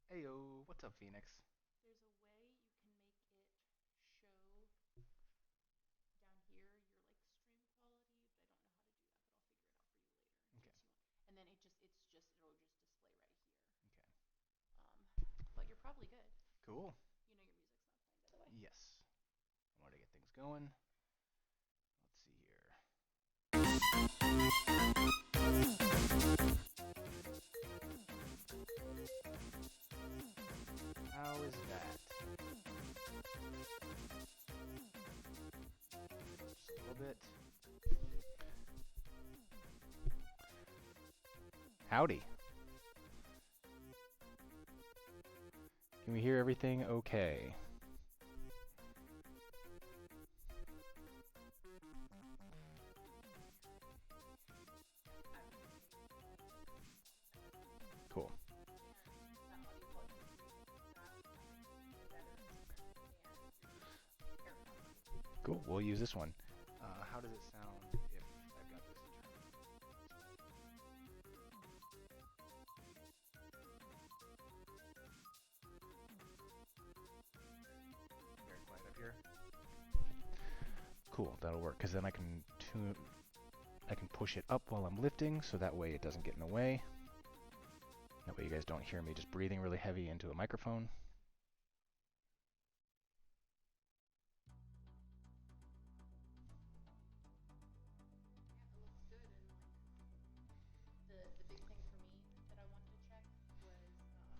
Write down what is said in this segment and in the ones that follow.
Heyo, what's up, Phoenix? There's a way you can make it show down here your stream quality, but I don't know how to do that, but I'll figure it out for you later in Okay, case you want. And then it'll just display right here. okay. But you're probably good. Cool. You know your music's not playing, by the way. Yes. I wanted to get things going. Let's see here. How is that? Just a little bit. Howdy. Can we hear everything okay? Cool. That audio quality is better and Cool. We'll use this one. How does it sound if I've got this very quiet up here? Cool. That'll work because then I can push it up while I'm lifting, so that way it doesn't get in the way. That way you guys don't hear me just breathing really heavy into a microphone. yeah, it looks good. And the big thing for me that I wanted to check was if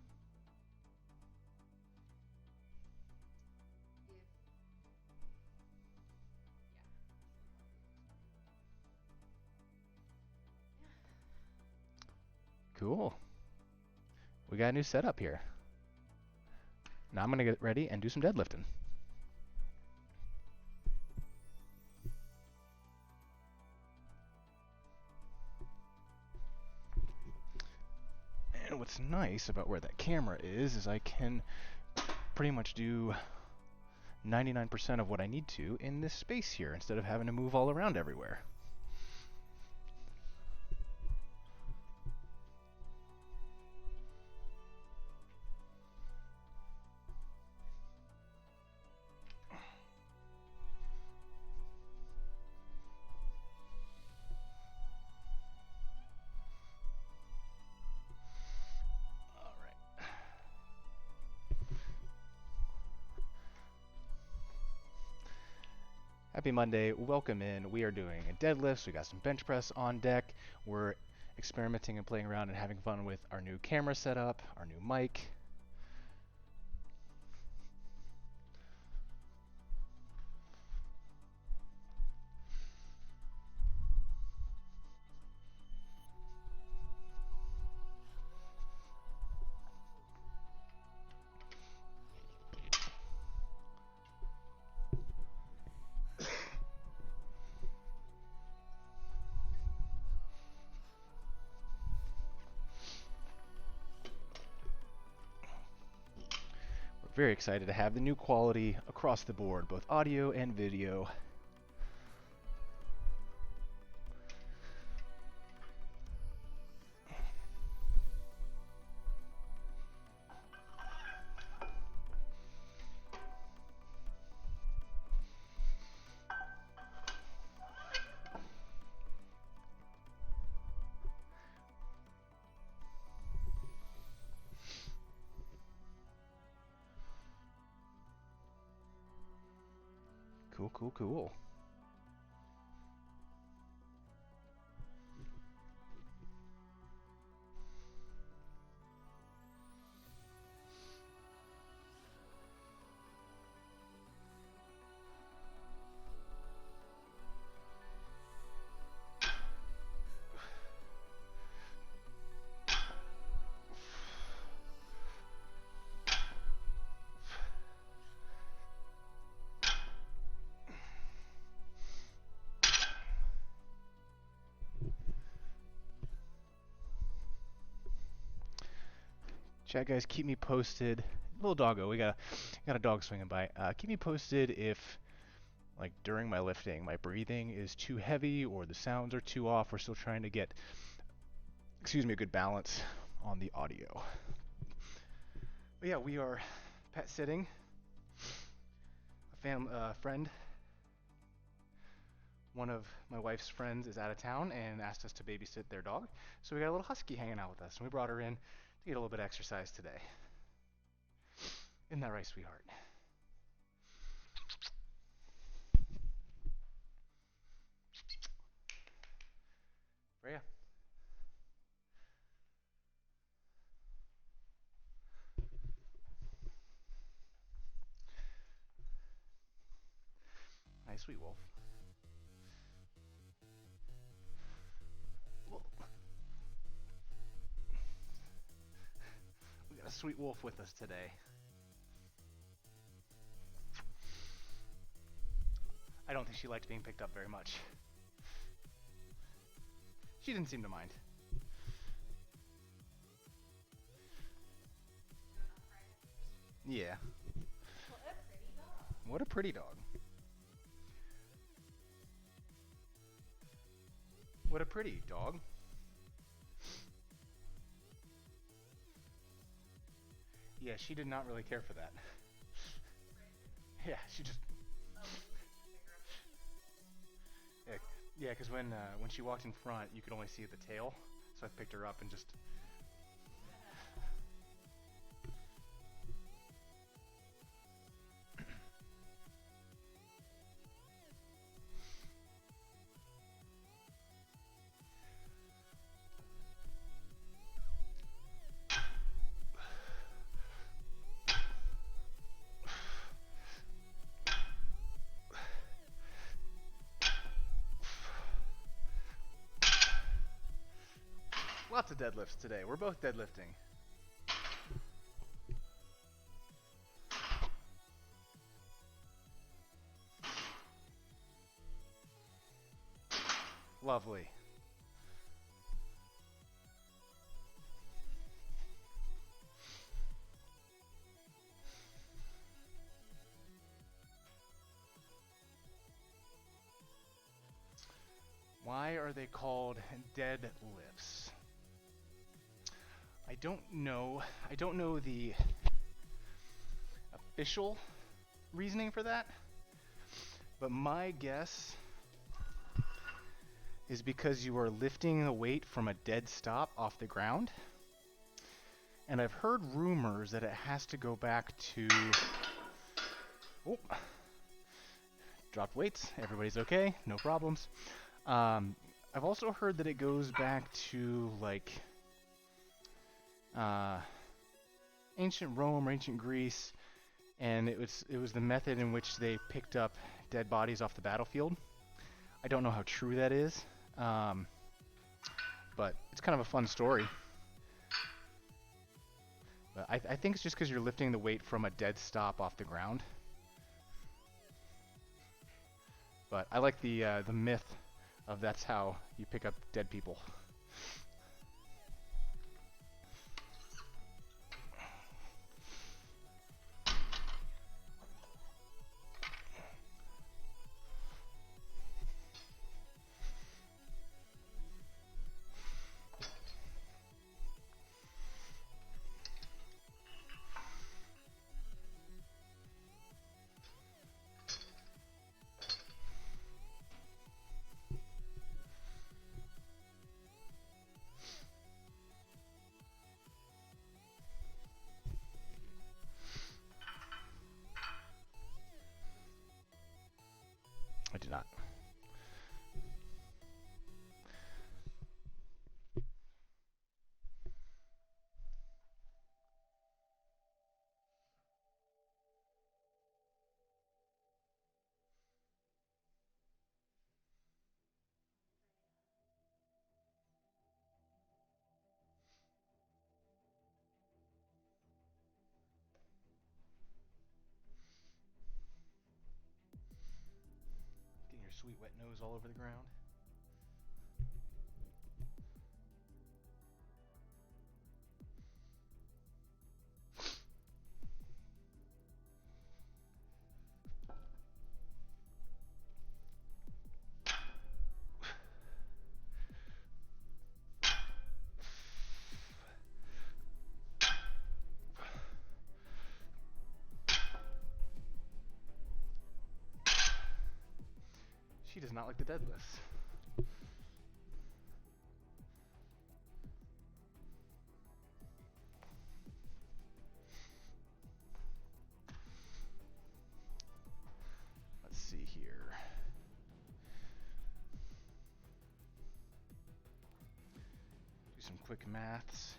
Cool. We got a new setup here. Now I'm going to get ready and do some deadlifting. And what's nice about where that camera is I can pretty much do 99% of what I need to in this space here instead of having to move all around everywhere. All right. Happy Monday. Welcome in. We are doing a deadlift. We got some bench press on deck. We're experimenting and playing around and having fun with our new camera setup, our new mic. We're very excited to have the new quality across the board, both audio and video. Cool, cool, cool. Chat guys, keep me posted. Little doggo, we got a dog swinging by. Keep me posted if, like during my lifting, my breathing is too heavy or the sounds are too off. We're still trying to get, a good balance on the audio. Yeah, we are pet sitting. A friend, one of my wife's friends is out of town and asked us to babysit their dog. So we got a little husky hanging out with us, and we brought her in to get a little bit of exercise today. Isn't that right, sweetheart? Freya. Hi, sweet wolf. Well, we got a sweet wolf with us today. I don't think she liked being picked up very much. She didn't seem to mind. Yeah. What a pretty dog. What a pretty dog. Yeah, she did not really care for that. Yeah, she just. Yeah, because when she walked in front, you could only see the tail, so I picked her up and just. Lots of deadlifts today. We're both deadlifting. Lovely. Why are they called deadlifts? I don't know. I don't know the official reasoning for that, but my guess is because you are lifting the weight from a dead stop off the ground. And I've heard rumors that it has to go back to... Oh, dropped weights. Everybody's okay. No problems. I've also heard that it goes back to like ancient Rome or ancient Greece, and it was the method in which they picked up dead bodies off the battlefield. I don't know how true that is, but it's kind of a fun story. But I think it's just because you're lifting the weight from a dead stop off the ground. But I like the myth of that's how you pick up dead people. I do not. Getting your sweet wet nose all over the ground. She does not like the deadlifts. Let's see here. Do some quick maths.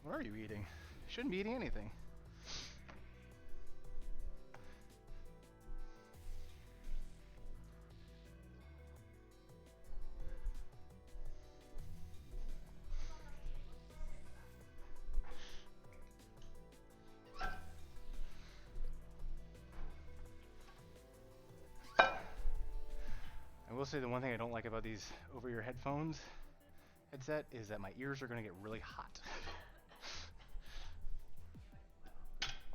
What are you eating? You shouldn't be eating anything. I will say the one thing I don't like about these over-ear headset is that my ears are going to get really hot.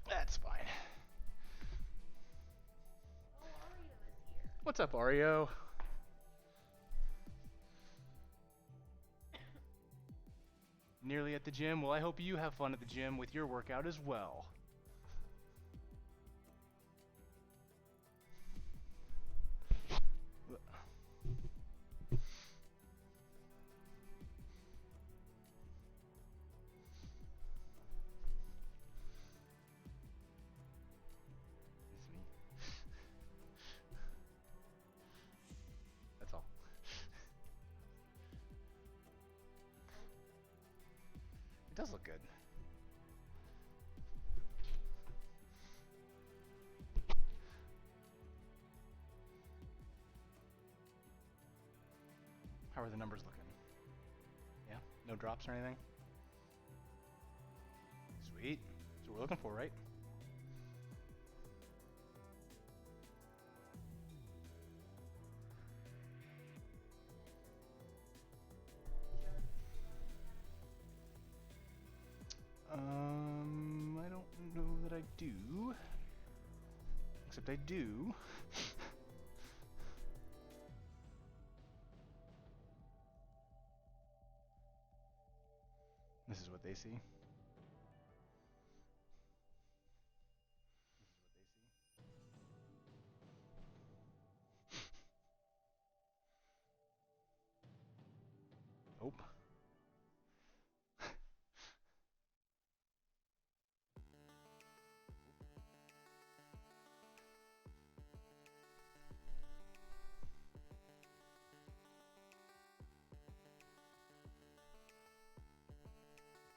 That's fine. Oh, Ario is here. What's up, Ario? Nearly at the gym? Well, I hope you have fun at the gym with your workout as well. That's all. It does look good. How are the numbers looking? Yeah? No drops or anything? Sweet. That's what we're looking for, right? I don't know that I do. Except I do. This is what they see. Nope.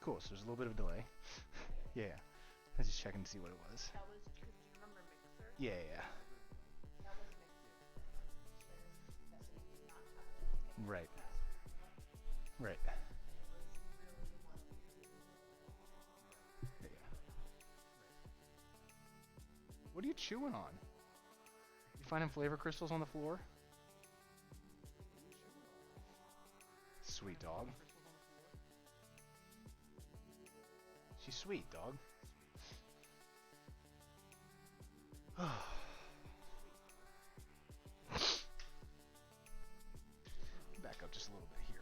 Cool, so there's a little bit of a delay. Yeah. I was just checking to see what it was. That was because do you remember Mixer? Yeah. That was Mixer. That we did not have to Right. Right. It was really Yeah. What are you chewing on? You finding flavor crystals on the floor? Sweet dog. She's sweet, dog. Back up just a little bit here.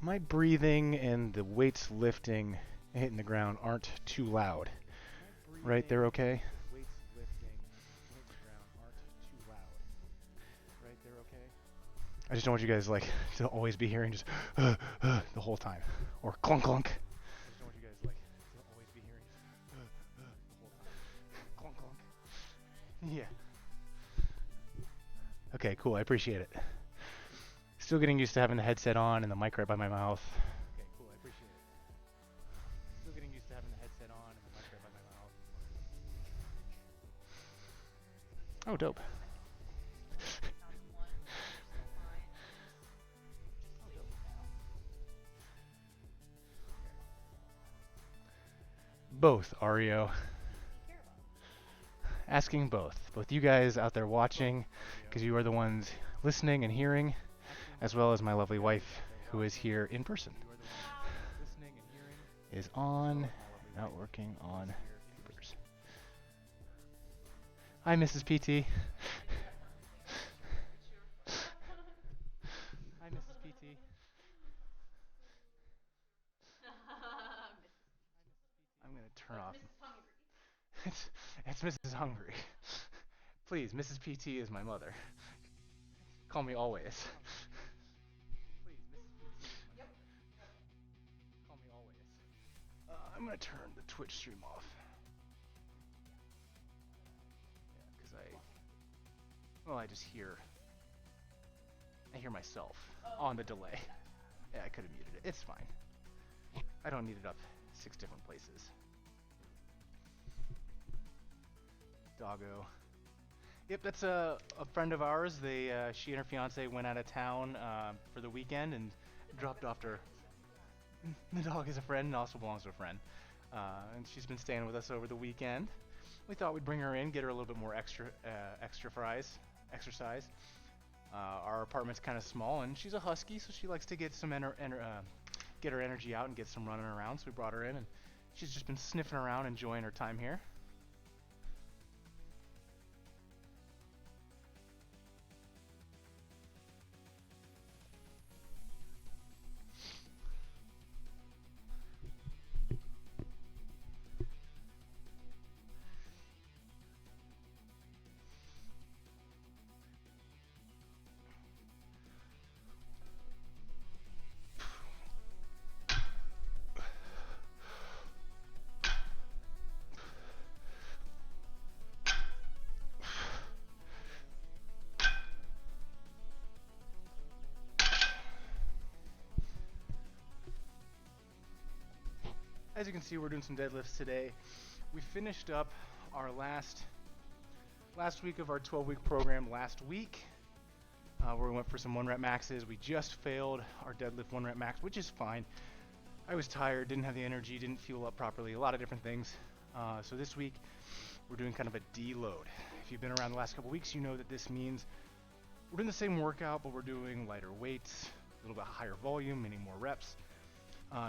My breathing and the weights lifting and hitting the ground aren't too loud. Right, they're okay? I just don't want you guys like to always be hearing just the whole time. Or clunk clunk. I just don't want you guys like to always be hearing the whole time. Clunk clunk. Yeah. Okay, cool. I appreciate it. Still getting used to having the headset on and the mic right by my mouth. Okay, cool. I appreciate it. Still getting used to having the headset on and the mic right by my mouth. Oh, dope. Oh, dope. Both, Ario. Care about. Asking both. Both you guys out there watching, because you are the ones listening and hearing, as well as my lovely wife, who is here in person. Is on, not working on papers. Hi, Mrs. PT. Hi, Mrs. PT. I'm gonna turn off. Mrs. Hungry. It's Mrs. Hungry. Please, Mrs. PT is my mother. Call me always. Please, Mrs. PT is my Yep. mother. Call me always. I'm gonna turn the Twitch stream off. Yeah, because I just hear myself on the delay. Yeah, I could have muted it. It's fine. I don't need it up 6 different places. Doggo. Yep, that's a friend of ours. She and her fiance went out of town for the weekend and dropped off her. The dog is a friend and also belongs to a friend. And she's been staying with us over the weekend. We thought we'd bring her in, get her a little bit more exercise. Our apartment's kind of small, and she's a husky, so she likes to get some get her energy out and get some running around. So we brought her in, and she's just been sniffing around, enjoying her time here. As you can see, we're doing some deadlifts today. We finished up our last week of our 12-week program last week, where we went for some 1-rep maxes. We just failed our deadlift 1-rep max, which is fine. I was tired, didn't have the energy, didn't fuel up properly, a lot of different things. So this week, we're doing kind of a deload. If you've been around the last couple weeks, you know that this means we're doing the same workout, but we're doing lighter weights, a little bit higher volume, meaning more reps.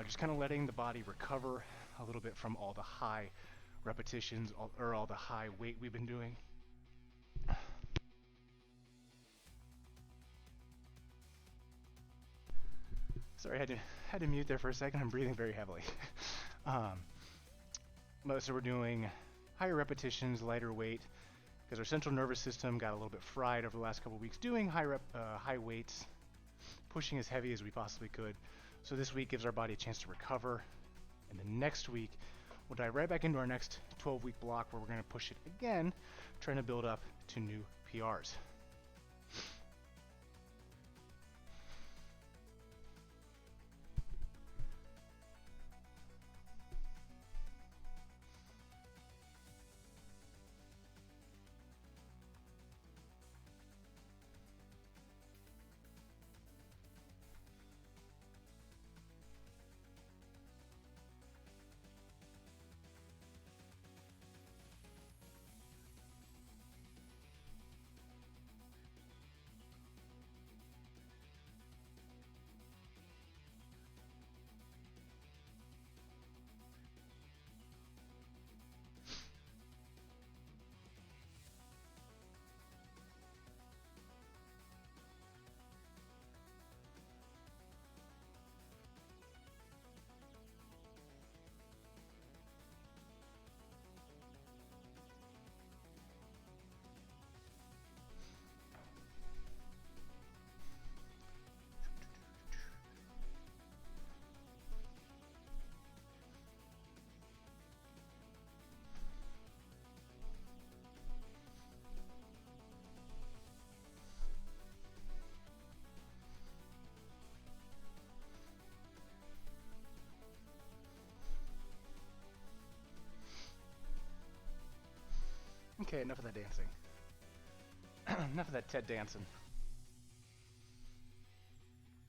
Just kind of letting the body recover a little bit from all the high repetitions or all the high weight we've been doing. Sorry, I had to mute there for a second. I'm breathing very heavily. So we're doing higher repetitions, lighter weight, because our central nervous system got a little bit fried over the last couple weeks doing high weights, pushing as heavy as we possibly could. So this week gives our body a chance to recover, and then next week we'll dive right back into our next 12-week block where we're going to push it again, trying to build up to new PRs. Okay, enough of that dancing. Enough of that Ted dancing.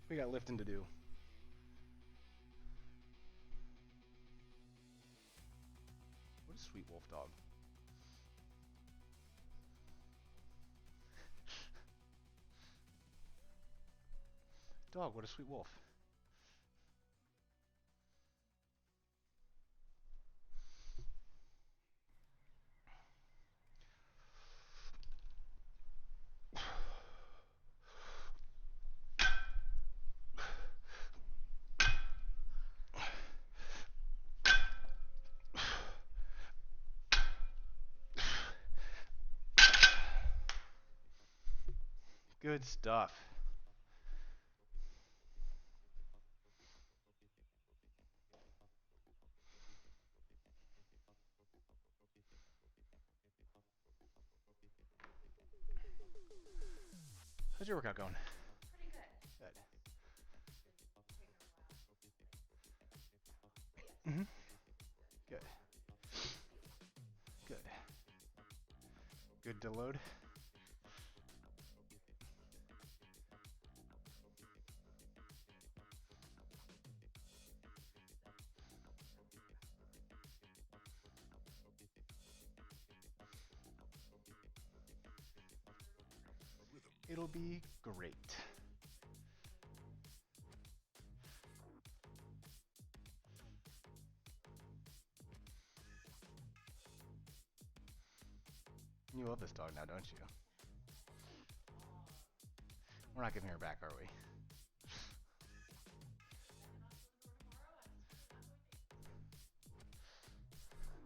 We got lifting to do. dog. Dog, what a sweet wolf. Good stuff. How's your workout going? Pretty good. Good. Taking a while. But yes. Mm-hmm. Good. Good. Good. Good to load? It'll be great. You love this dog now, don't you? We're not giving her back, are we?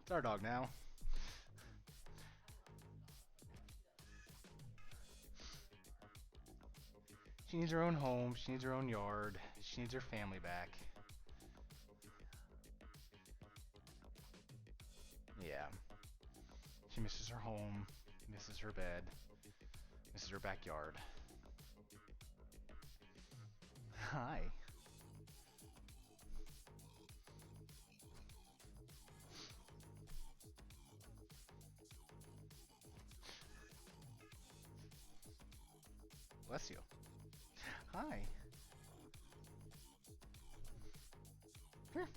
It's our dog now. She needs her own home. She needs her own yard. She needs her family back. Yeah. She misses her home, misses her bed, misses her backyard. Hi. Bless you. Hi. Come here.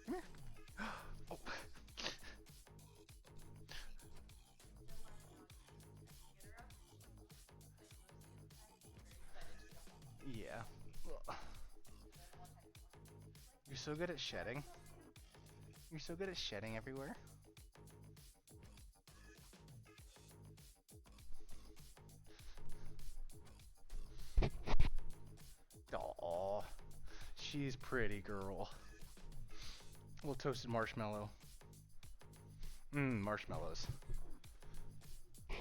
Come here. Oh. Yeah. You're so good at shedding. You're so good at shedding everywhere. Aw. She's pretty girl. A little toasted marshmallow. Marshmallows. I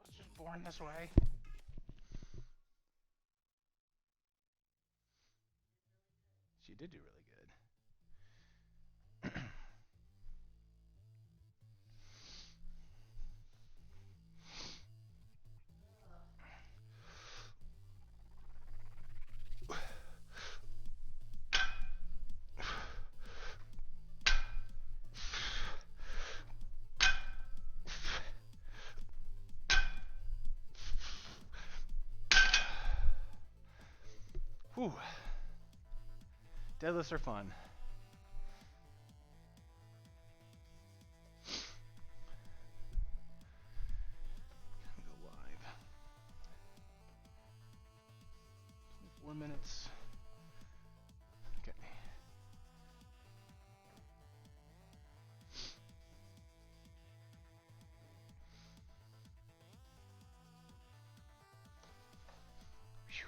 was just born this way. She did do really good. Whew. Deadlifts are fun. Go live. 4 minutes. Okay. Whew.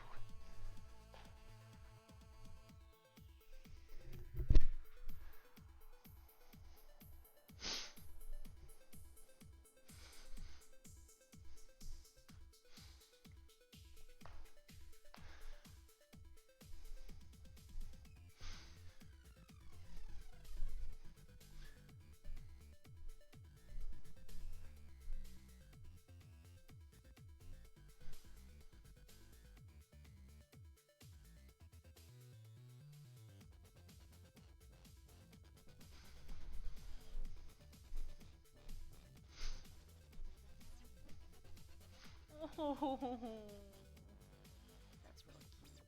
That's really cute.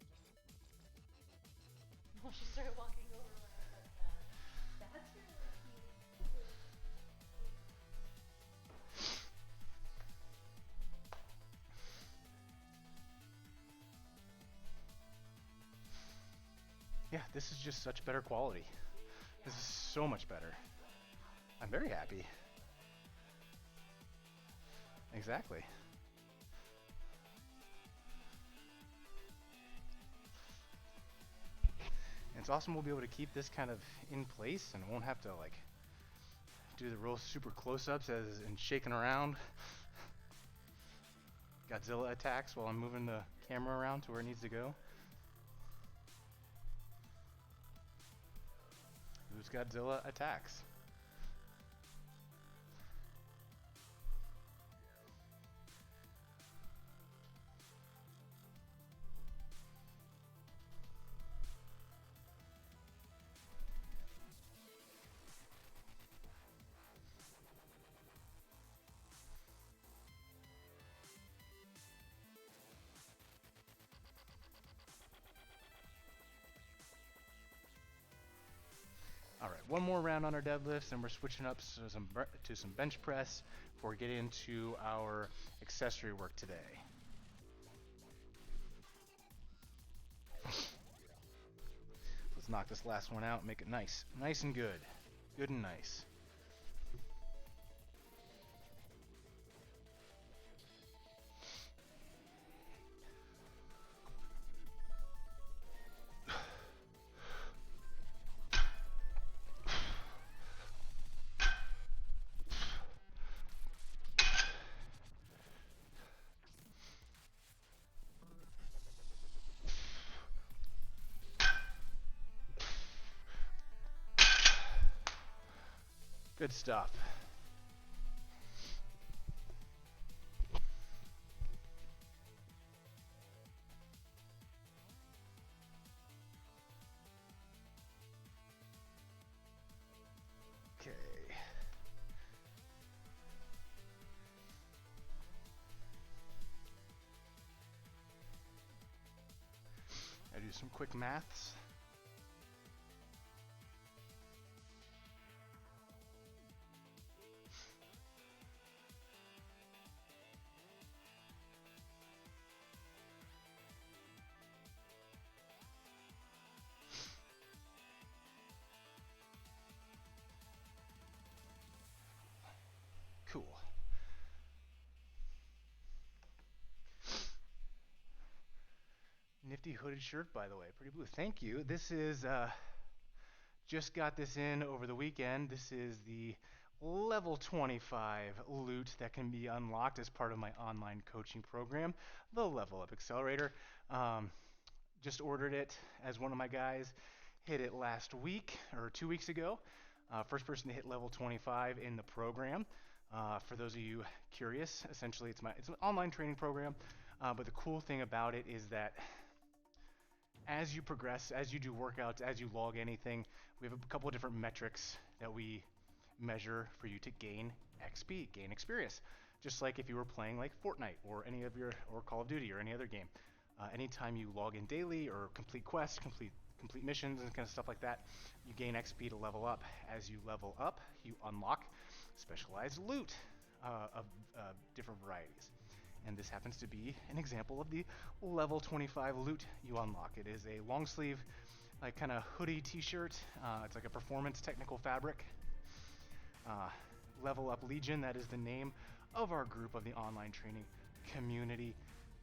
When she started walking over when I said that. That's really cute. Yeah, this is just such better quality. This is so much better. I'm very happy. Exactly. And it's awesome we'll be able to keep this kind of in place and won't have to like do the real super close-ups and shaking around. Godzilla attacks while I'm moving the camera around to where it needs to go. Who's Godzilla attacks? All right, one more round on our deadlifts, and we're switching up to some bench press before we get into our accessory work today. Let's knock this last one out and make it nice. Nice and good. Good and nice. Good stuff. Okay. I do some quick maths. Cool. Nifty hooded shirt, by the way. Pretty blue. Thank you. This is, just got this in over the weekend. This is the level 25 loot that can be unlocked as part of my online coaching program, the Level Up Accelerator. Just ordered it as one of my guys hit it last week or 2 weeks ago. First person to hit level 25 in the program. For those of you curious, essentially it's an online training program. But the cool thing about it is that as you progress, as you do workouts, as you log anything, we have a couple of different metrics that we measure for you to gain XP, gain experience. Just like if you were playing like Fortnite or or Call of Duty or any other game. Anytime you log in daily or complete quests, complete missions and kind of stuff like that, you gain XP to level up. As you level up, you unlock specialized loot of different varieties. And this happens to be an example of the level 25 loot you unlock. It is a long sleeve, like kind of hoodie t-shirt. It's like a performance technical fabric. Level Up Legion, that is the name of our group of the online training community.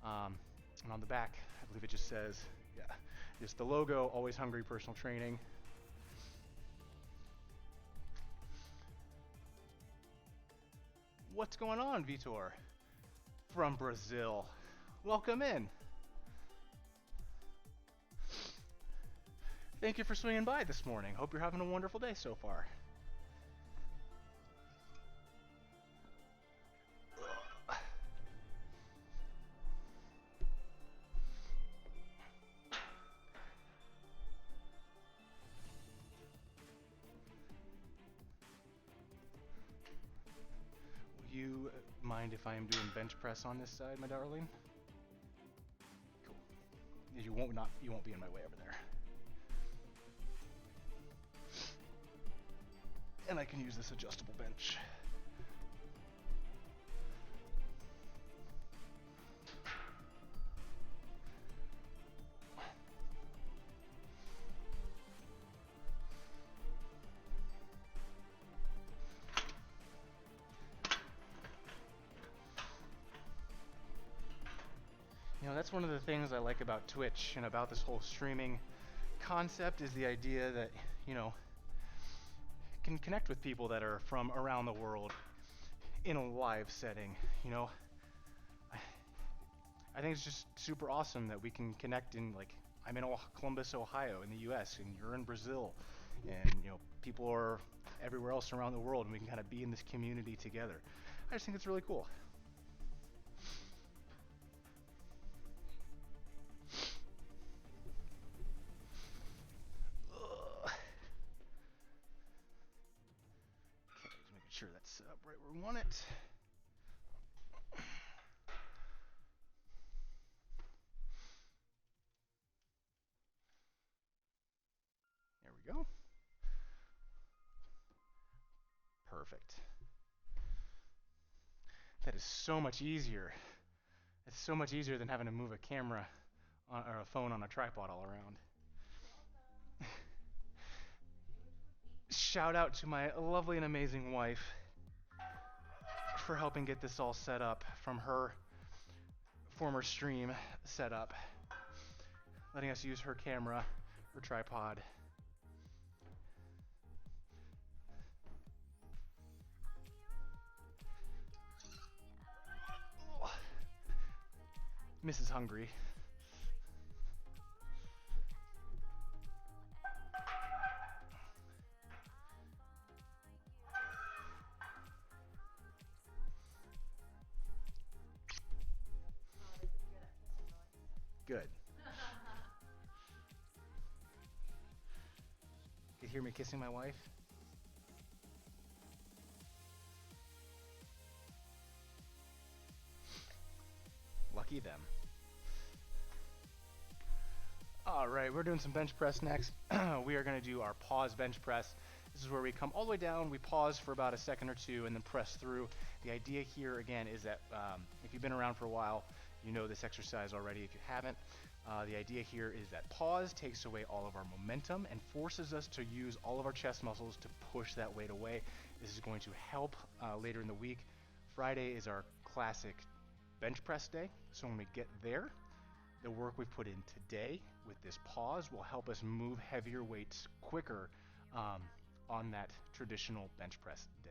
And on the back, I believe it just says, yeah, just the logo, Always Hungry Personal Training. What's going on, Vitor? From Brazil. Welcome in. Thank you for swinging by this morning. Hope you're having a wonderful day so far. You mind if I am doing bench press on this side, my darling? Cool. You won't be in my way over there. And I can use this adjustable bench. You know, that's one of the things I like about Twitch and about this whole streaming concept is the idea that, you know, can connect with people that are from around the world in a live setting. You know, I think it's just super awesome that we can connect in, like, I'm in Columbus, Ohio in the US, and you're in Brazil, and, you know, people are everywhere else around the world, and we can kind of be in this community together. I just think it's really cool. Just making sure that's set up right where we want it. There we go. Perfect. That is so much easier. It's so much easier than having to move a camera or a phone on a tripod all around. Shout out to my lovely and amazing wife for helping get this all set up from her former stream setup, letting us use her camera, her tripod. Mrs. Hungry. Good. You hear me kissing my wife? Lucky them. All right, we're doing some bench press next. We are going to do our pause bench press. This is where we come all the way down, we pause for about a second or two, and then press through. The idea here, again, is that if you've been around for a while, you know this exercise already. If you haven't, the idea here is that pause takes away all of our momentum and forces us to use all of our chest muscles to push that weight away. This is going to help later in the week. Friday is our classic bench press day, so when we get there, the work we've put in today with this pause will help us move heavier weights quicker on that traditional bench press day.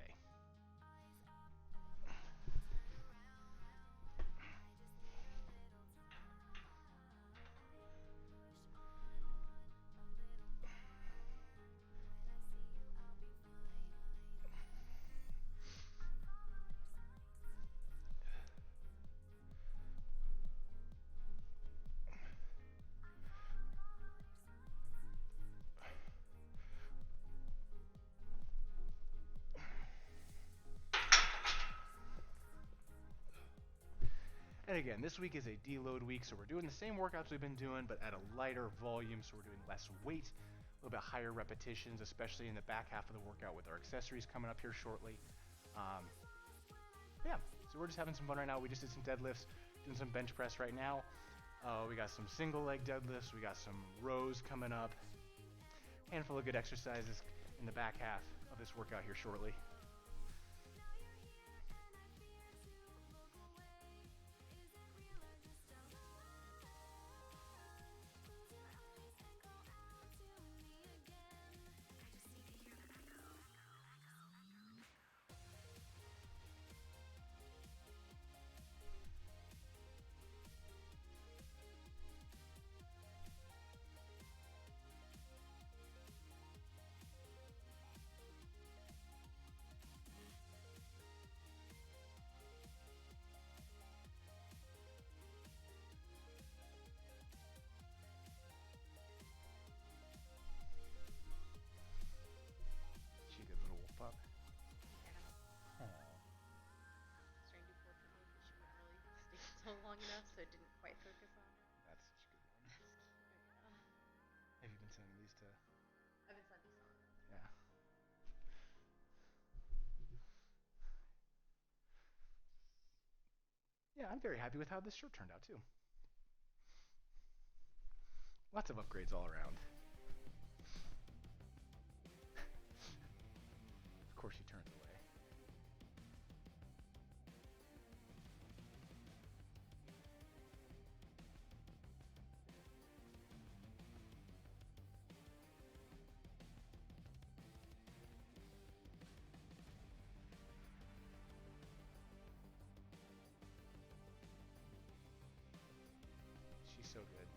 And again, this week is a deload week, so we're doing the same workouts we've been doing, but at a lighter volume, so we're doing less weight, a little bit higher repetitions, especially in the back half of the workout with our accessories coming up here shortly. Yeah, so we're just having some fun right now. We just did some deadlifts, doing some bench press right now. We got some single leg deadlifts, we got some rows coming up, handful of good exercises in the back half of this workout here shortly. long enough, so it didn't quite focus on it. That's such a good one. Just yeah. Have you been sending these to? I've been sending some. Yeah. Yeah, I'm very happy with how this shirt turned out too. Lots of upgrades all around. Of course she turns away. She's so good.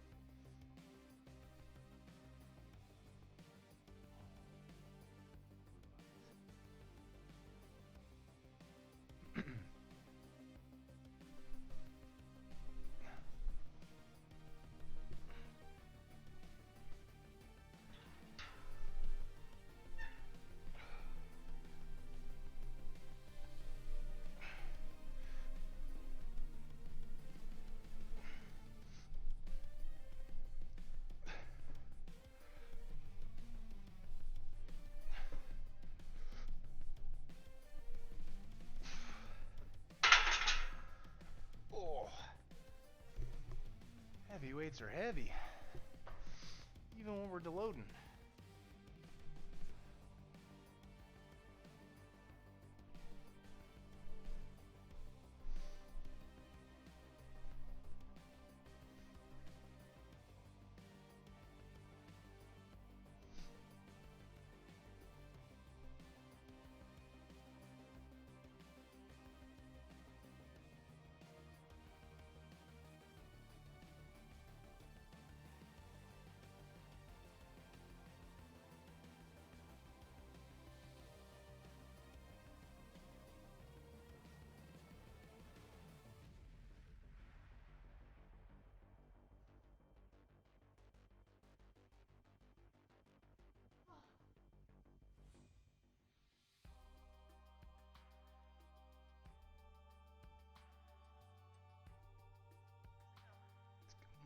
Oh, heavy weights are heavy, even when we're deloading.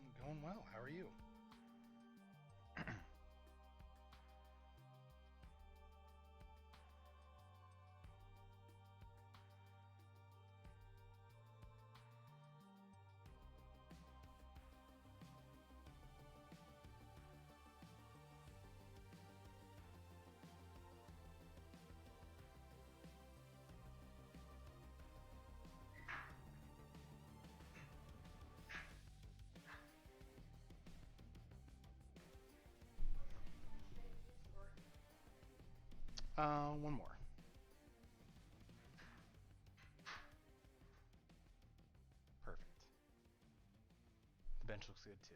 It's going well. How are you? One more. Perfect. The bench looks good too.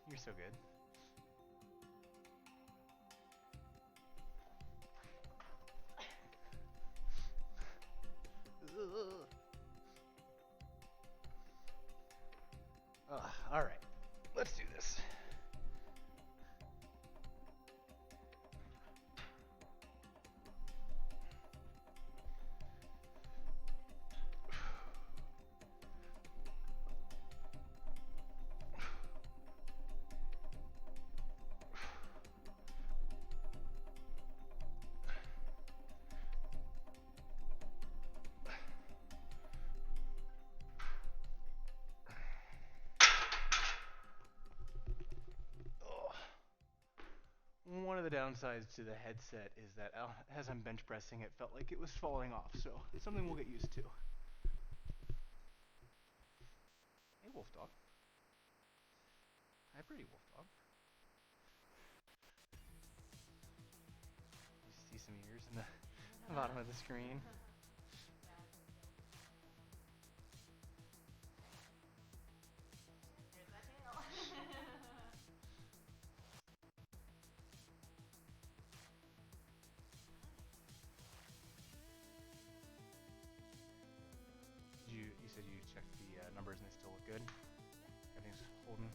You're so good. All right, let's do this. One of the downsides to the headset is that as I'm bench pressing, it felt like it was falling off, so it's something we'll get used to. Hey, wolf dog. Hi, pretty wolf dog. You see some ears in the bottom of the screen. Here's my channel. You said you checked the numbers and they still look good? Everything's holding?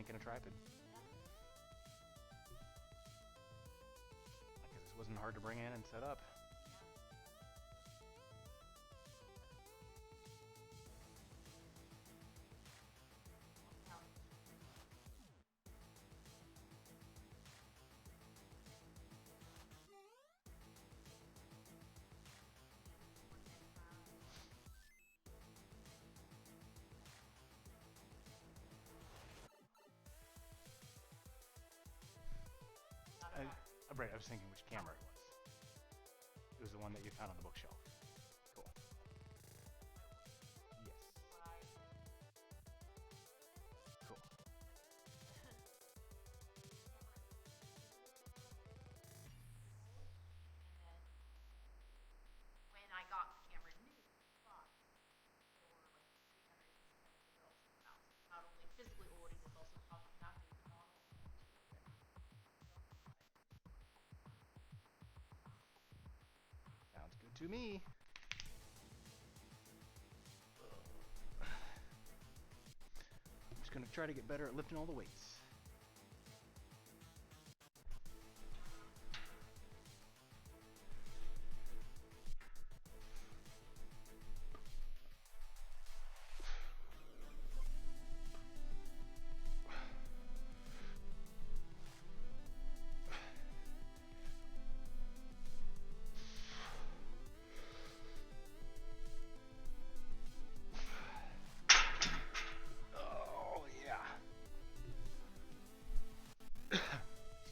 link and a tripod. Because this wasn't hard to bring in and set up. Right, I was thinking which camera it was. It was the one that you found on the bookshelf. Cool. Yes. Cool. When I got the camera new, bought, there were like 360 megapixel mounts. Not only physically loading, it's also calculating the model. Sounds good to me. I'm just going to try to get better at lifting all the weights.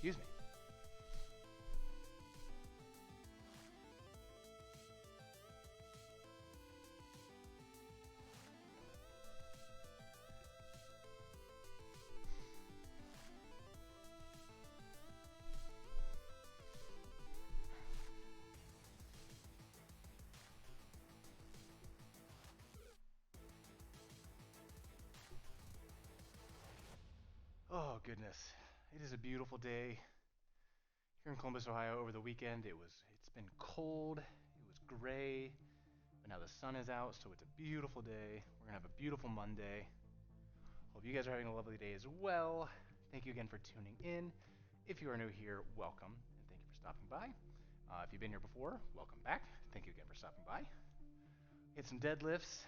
Excuse me. Oh goodness, it is a beautiful day here in Columbus, Ohio. Over the weekend, it's been cold, it was gray, but now the sun is out, so it's a beautiful day. We're gonna have a beautiful Monday. Hope you guys are having a lovely day as well. Thank you again for tuning in. If you are new here, welcome, and thank you for stopping by. If you've been here before, welcome back. Thank you again for stopping by. Hit some deadlifts.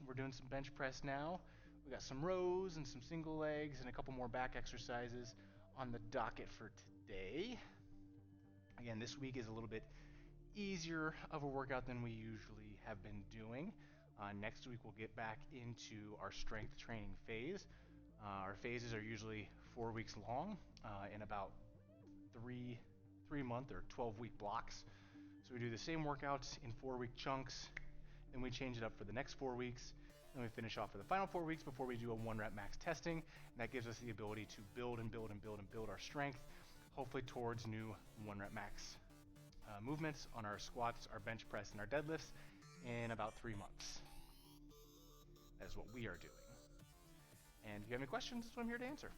We're doing some bench press now. We got some rows and some single legs and a couple more back exercises on the docket for today. Again, this week is a little bit easier of a workout than we usually have been doing. Next week we'll get back into our strength training phase. Our phases are usually 4 weeks long in about three month or 12-week blocks. So we do the same workouts in 4-week chunks, then we change it up for the next 4 weeks, then we finish off for the final 4 weeks before we do a 1-rep max testing. And that gives us the ability to build and build and build and build our strength, hopefully towards new 1-rep max movements on our squats, our bench press, and our deadlifts in about 3 months. That is what we are doing. And if you have any questions, that's what I'm here to answer.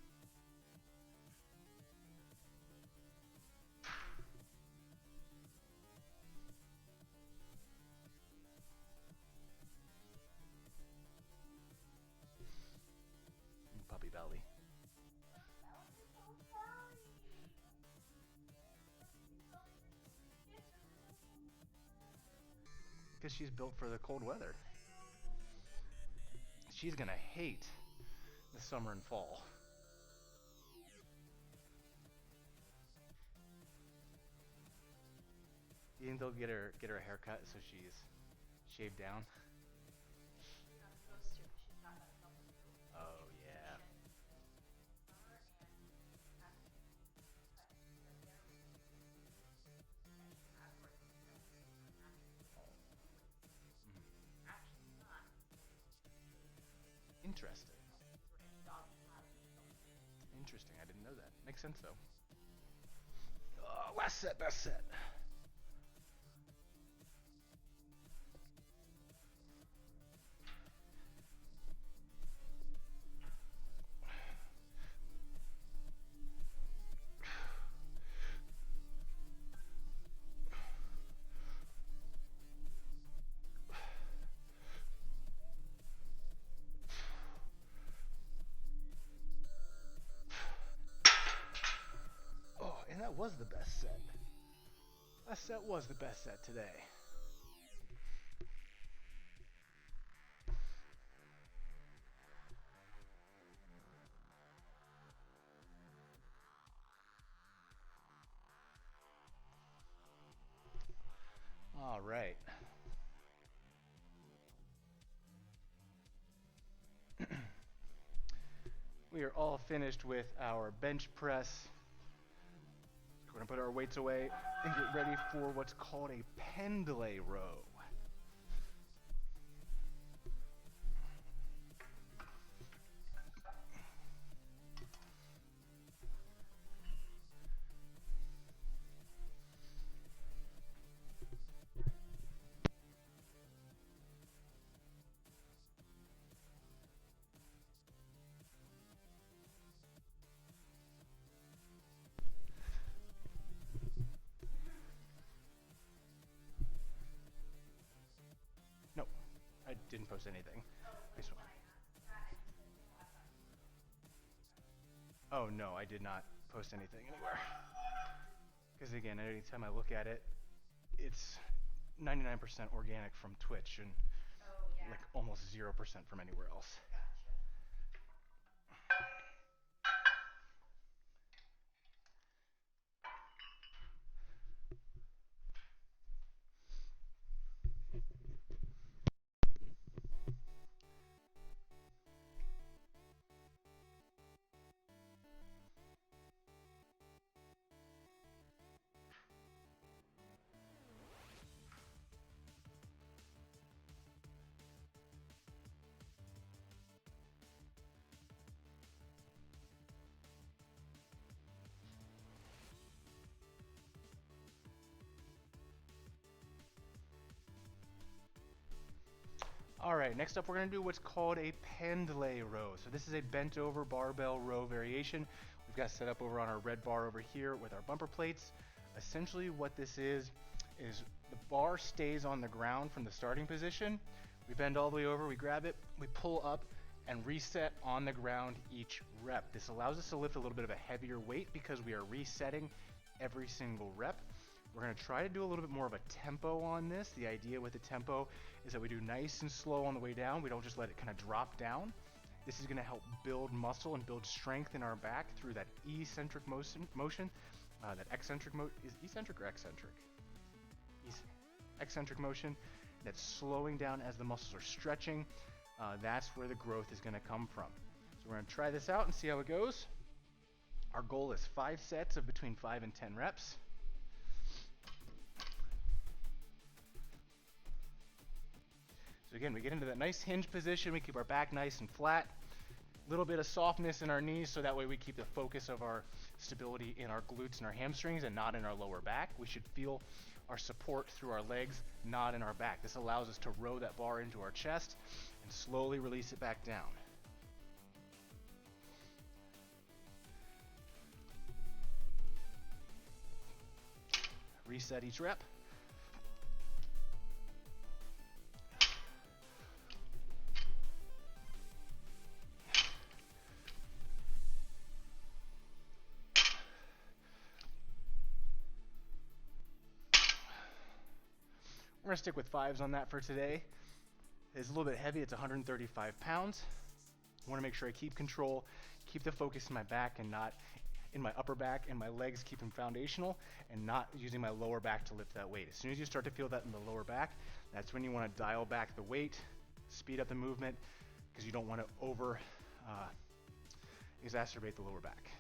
Puppy belly. Because she's built for the cold weather. She's gonna hate the summer and fall. You think they'll get her a haircut so she's shaved down? She's not supposed to. She's got that double scoop. Oh yeah. Interesting. Interesting. I didn't know that. Makes sense though. Last set, best set. the best set. Last set was the best set today. All right. We are all finished with our bench press. We're going to put our weights away and get ready for what's called a pendlay row. No, I didn't post anything. Oh no, I did not post anything anywhere. Because again, anytime I look at it, it's 99% organic from Twitch and like almost 0% from anywhere else. All right, next up we're going to do what's called a pendlay row. So this is a bent over barbell row variation. We've got set up over on our red bar over here with our bumper plates. Essentially what this is the bar stays on the ground from the starting position. We bend all the way over, we grab it, we pull up and reset on the ground each rep. This allows us to lift a little bit of a heavier weight because we are resetting every single rep. We're going to try to do a little bit more of a tempo on this. The idea with the tempo is that we do nice and slow on the way down. We don't just let it kind of drop down. This is going to help build muscle and build strength in our back through that eccentric motion. That eccentric is eccentric or eccentric? Eccentric motion. That's slowing down as the muscles are stretching. That's where the growth is going to come from. So we're going to try this out and see how it goes. Our goal is 5 sets of between 5 and 10 reps. So again, we get into that nice hinge position. We keep our back nice and flat. A little bit of softness in our knees so that way we keep the focus of our stability in our glutes and our hamstrings and not in our lower back. We should feel our support through our legs, not in our back. This allows us to row that bar into our chest and slowly release it back down. Reset each rep. We're going to stick with 5s on that for today. It's a little bit heavy. It's 135 pounds. I want to make sure I keep control, keep the focus in my back and not in my upper back, and my legs keep them foundational and not using my lower back to lift that weight. As soon as you start to feel that in the lower back, that's when you want to dial back the weight, speed up the movement, because you don't want to over exacerbate the lower back.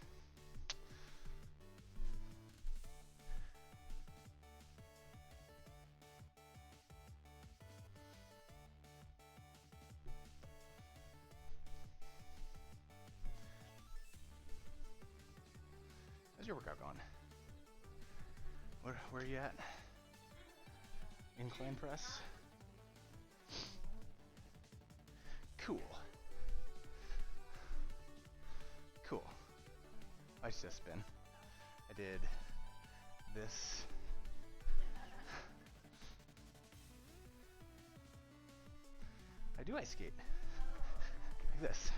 How's your workout going? Where are you at? Incline press? Cool. Cool. I just did a spin. I did this. I do ice skate. Like this.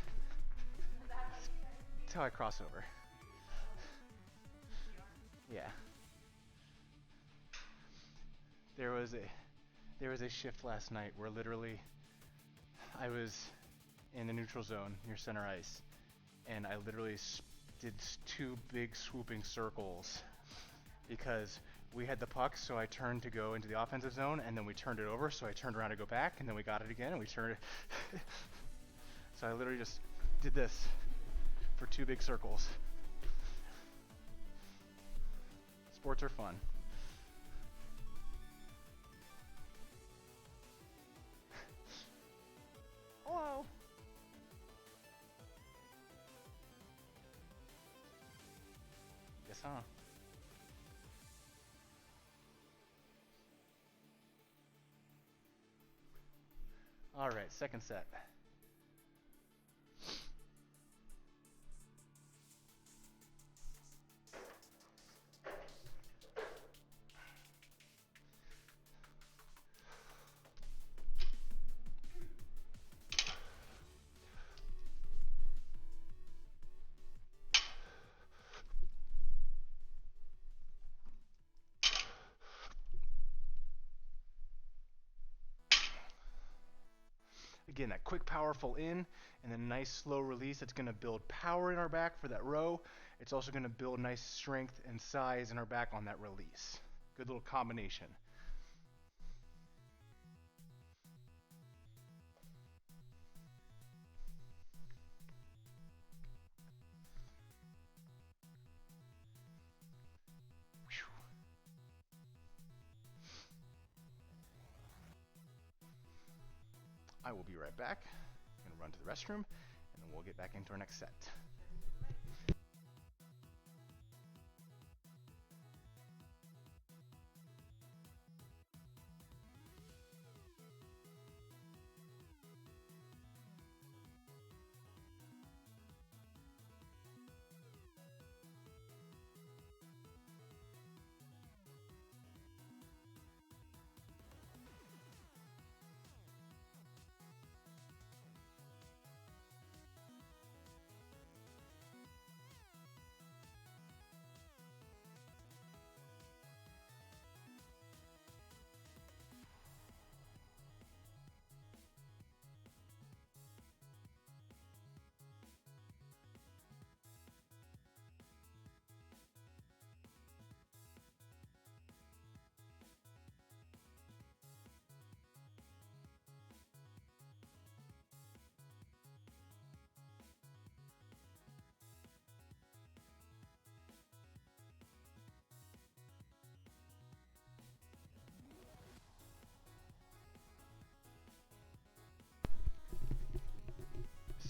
That's how I cross over. Yeah. There was a there was a shift last night where literally I was in the neutral zone near center ice, and I literally did two big swooping circles because we had the puck, so I turned to go into the offensive zone, and then we turned it over, so I turned around to go back, and then we got it again, and we turned it. So I literally just did this for two big circles. Sports are fun. Hello. Yes, huh? All right, second set. Again, that quick, powerful in, and then a nice, slow release. That's going to build power in our back for that row. It's also going to build nice strength and size in our back on that release. Good little combination. I will be right back. I'm going to run to the restroom, and then we'll get back into our next set.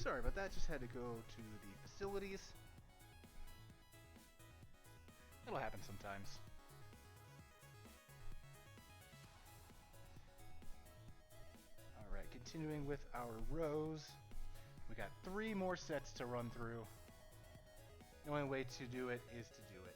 Sorry about that, just had to go to the facilities. It'll happen sometimes. Alright, continuing with our rows. We got 3 more sets to run through. The only way to do it is to do it.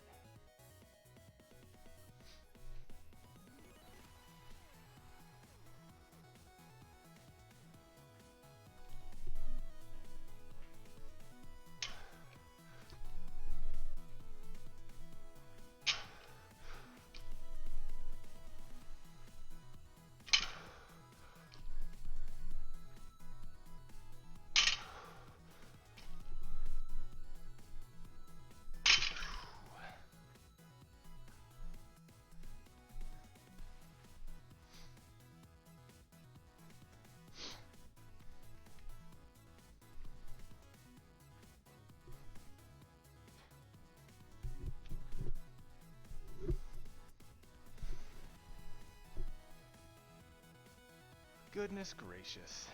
Goodness gracious.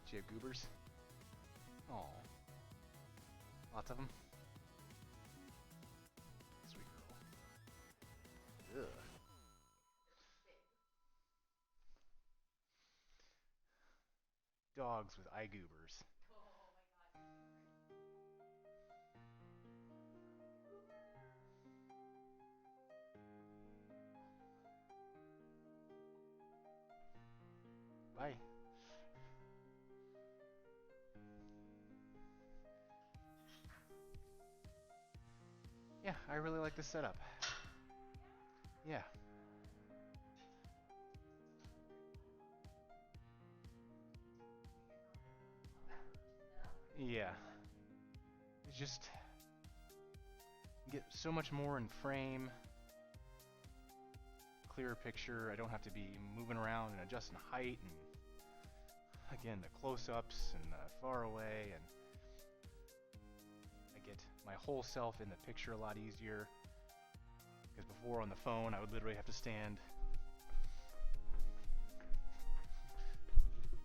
Do you have goobers? Aw. Lots of them? Sweet girl. Ugh. Dogs with eye goobers. Bye. Yeah, I really like this setup. Yeah. Yeah. It's just get so much more in frame, clearer picture. I don't have to be moving around and adjusting height and again the close-ups and the far away, and I get my whole self in the picture a lot easier. Because before on the phone I would literally have to stand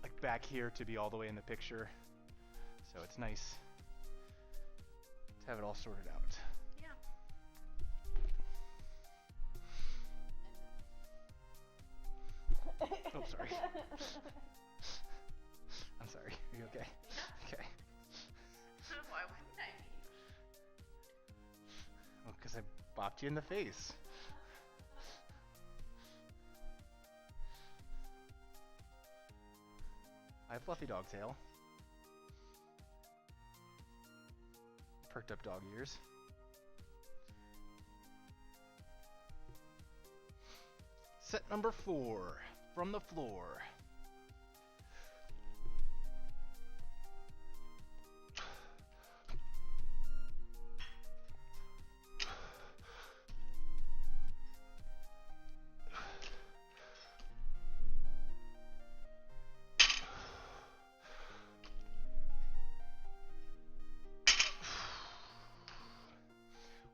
like back here to be all the way in the picture. So it's nice to have it all sorted out. Yeah. Oh, sorry. I'm sorry. Are you okay? Yeah. Okay. Why wouldn't I be? Well, because I bopped you in the face. I have fluffy dog tail. Perked up dog ears. Set number 4, from the floor.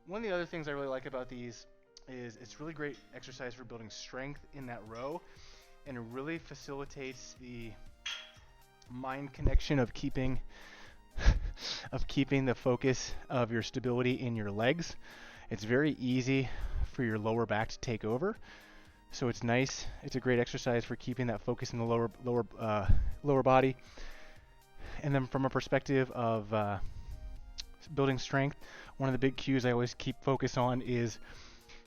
One of the other things I really like about these is it's really great exercise for building strength in that row, and it really facilitates the mind connection of keeping the focus of your stability in your legs. It's very easy for your lower back to take over, so it's nice. It's a great exercise for keeping that focus in the lower body. And then from a perspective of building strength, one of the big cues I always keep focus on is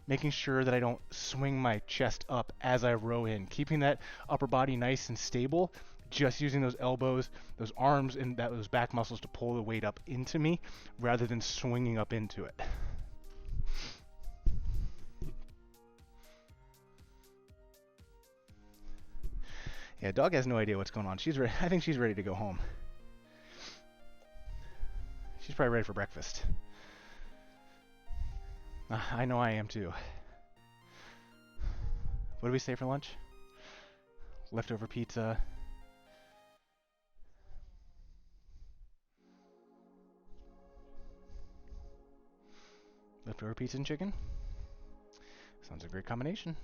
making sure that I don't swing my chest up as I row in, keeping that upper body nice and stable, just using those elbows, those arms, and those back muscles to pull the weight up into me rather than swinging up into it. Yeah, dog has no idea what's going on. I think she's ready to go home. She's probably ready for breakfast. I know I am too. What did we say for lunch? Leftover pizza. Leftover pizza and chicken. Sounds a great combination.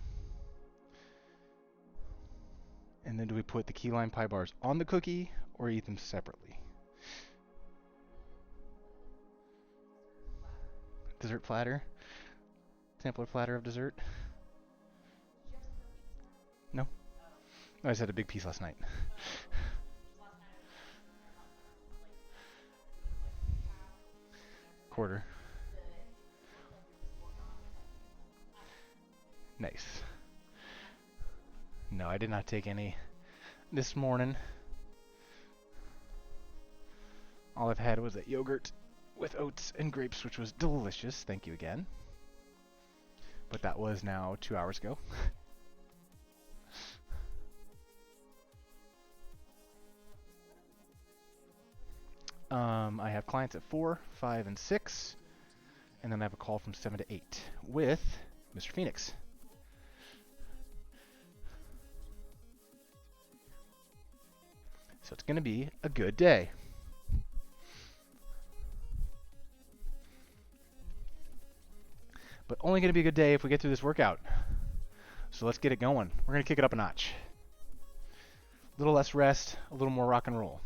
And then do we put the key lime pie bars on the cookie or eat them separately? Dessert platter? Sampler platter of dessert? No? I just had a big piece last night. Quarter. Nice. No, I did not take any this morning. All I've had was a yogurt with oats and grapes, which was delicious. Thank you again. But that was now 2 hours ago. I have clients at 4, 5, and 6. And then I have a call from 7 to 8 with Mr. Phoenix. So it's going to be a good day. But only going to be a good day if we get through this workout. So let's get it going. We're going to kick it up a notch. A little less rest, a little more rock and roll.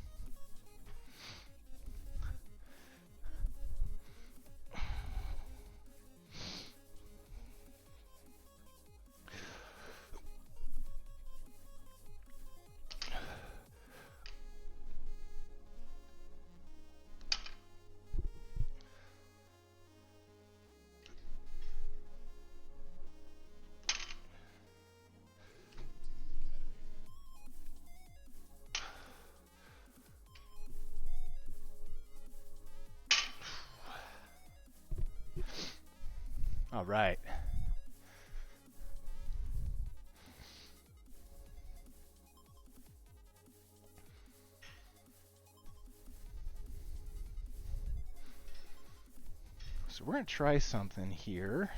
right. So we're going to try something here.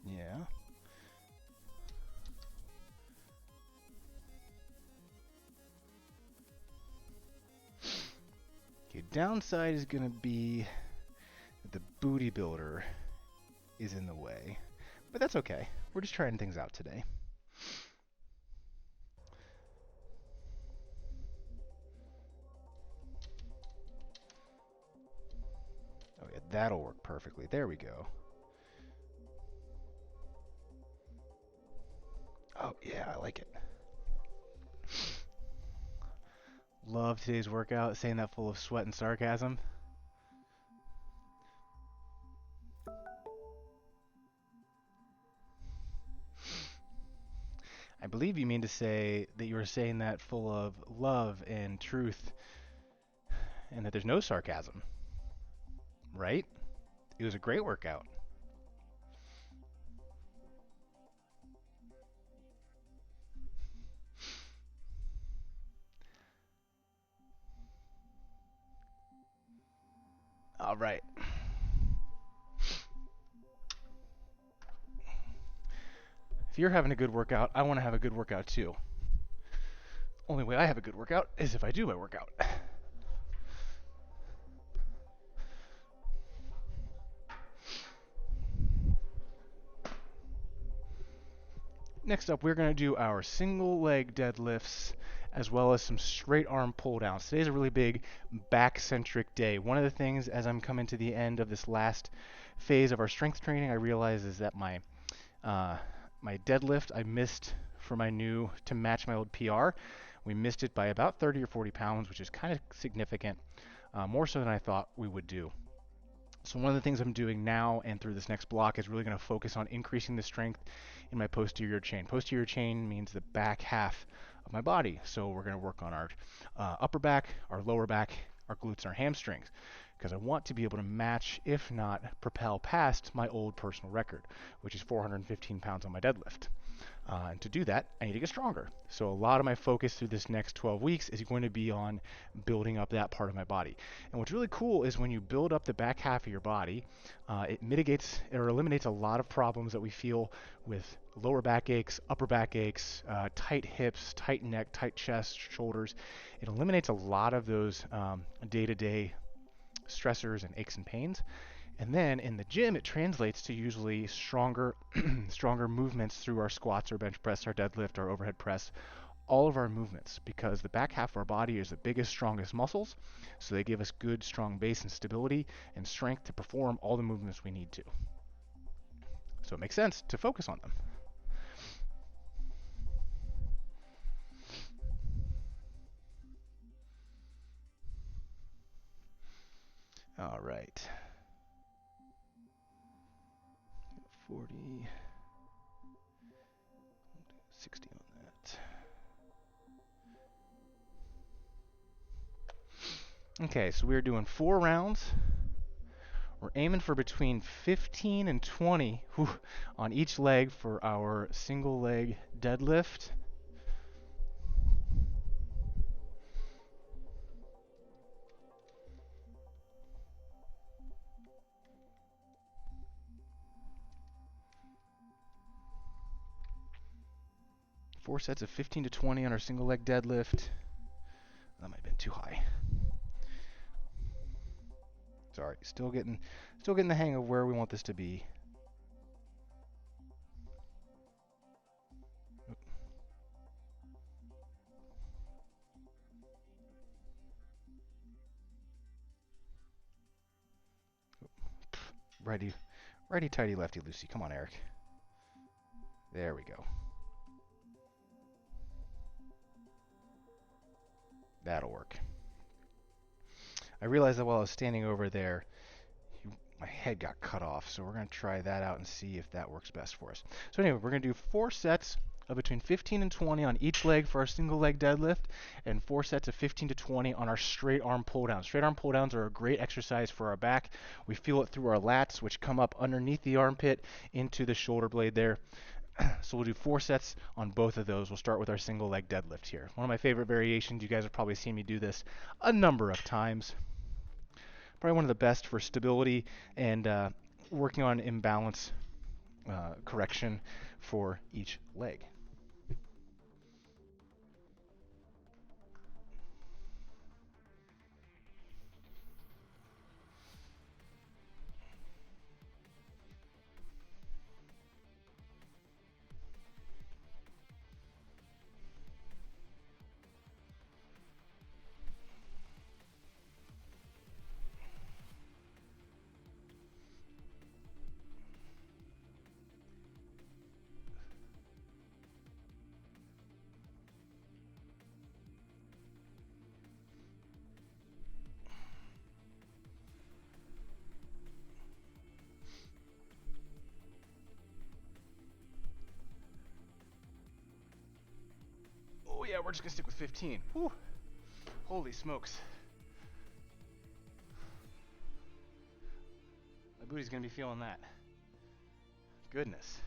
Yeah. Okay, downside is going to be that the booty builder is in the way. But that's okay. We're just trying things out today. Oh yeah, that'll work perfectly. There we go. Oh yeah, I like it. Love today's workout, saying that full of sweat and sarcasm. I believe you mean to say that you were saying that full of love and truth and that there's no sarcasm, right? It was a great workout. All right. If you're having a good workout, I want to have a good workout too. Only way I have a good workout is if I do my workout. Next up, we're going to do our single leg deadlifts as well as some straight arm pull downs. Today's a really big back centric day. One of the things as I'm coming to the end of this last phase of our strength training, I realize is that my deadlift I missed for my new to match my old PR. We missed it by about 30 or 40 pounds, which is kind of significant, more so than I thought we would do. So one of the things I'm doing now and through this next block is really going to focus on increasing the strength in my posterior chain. Posterior chain means the back half of my body. So we're going to work on our upper back, our lower back, our glutes, and our hamstrings, because I want to be able to match, if not propel past my old personal record, which is 415 pounds on my deadlift. And to do that, I need to get stronger. So a lot of my focus through this next 12 weeks is going to be on building up that part of my body. And what's really cool is when you build up the back half of your body, it mitigates or eliminates a lot of problems that we feel with lower back aches, upper back aches, tight hips, tight neck, tight chest, shoulders. It eliminates a lot of those day-to-day stressors and aches and pains. And then in the gym, it translates to usually stronger, stronger movements through our squats, our bench press, our deadlift, our overhead press, all of our movements, because the back half of our body is the biggest, strongest muscles. So they give us good, strong base and stability and strength to perform all the movements we need to. So it makes sense to focus on them. All right. 40, 60 on that. Okay, so we're doing 4 rounds. We're aiming for between 15 and 20 on each leg for our single leg deadlift. Four sets of 15 to 20 on our single leg deadlift. That might have been too high. Sorry, still getting the hang of where we want this to be. Righty, righty tighty, lefty loosey. Come on, Eric. There we go. That'll work. I realized that while I was standing over there, my head got cut off, so we're going to try that out and see if that works best for us. So anyway, we're going to do 4 sets of between 15 and 20 on each leg for our single leg deadlift, and 4 sets of 15 to 20 on our straight arm pull downs. Straight arm pull downs are a great exercise for our back. We feel it through our lats, which come up underneath the armpit into the shoulder blade there. So we'll do 4 sets on both of those. We'll start with our single leg deadlift here. One of my favorite variations. You guys have probably seen me do this a number of times. Probably one of the best for stability and working on imbalance correction for each leg. Oh yeah, we're just gonna stick with 15. Whew. Holy smokes. My booty's gonna be feeling that. Goodness.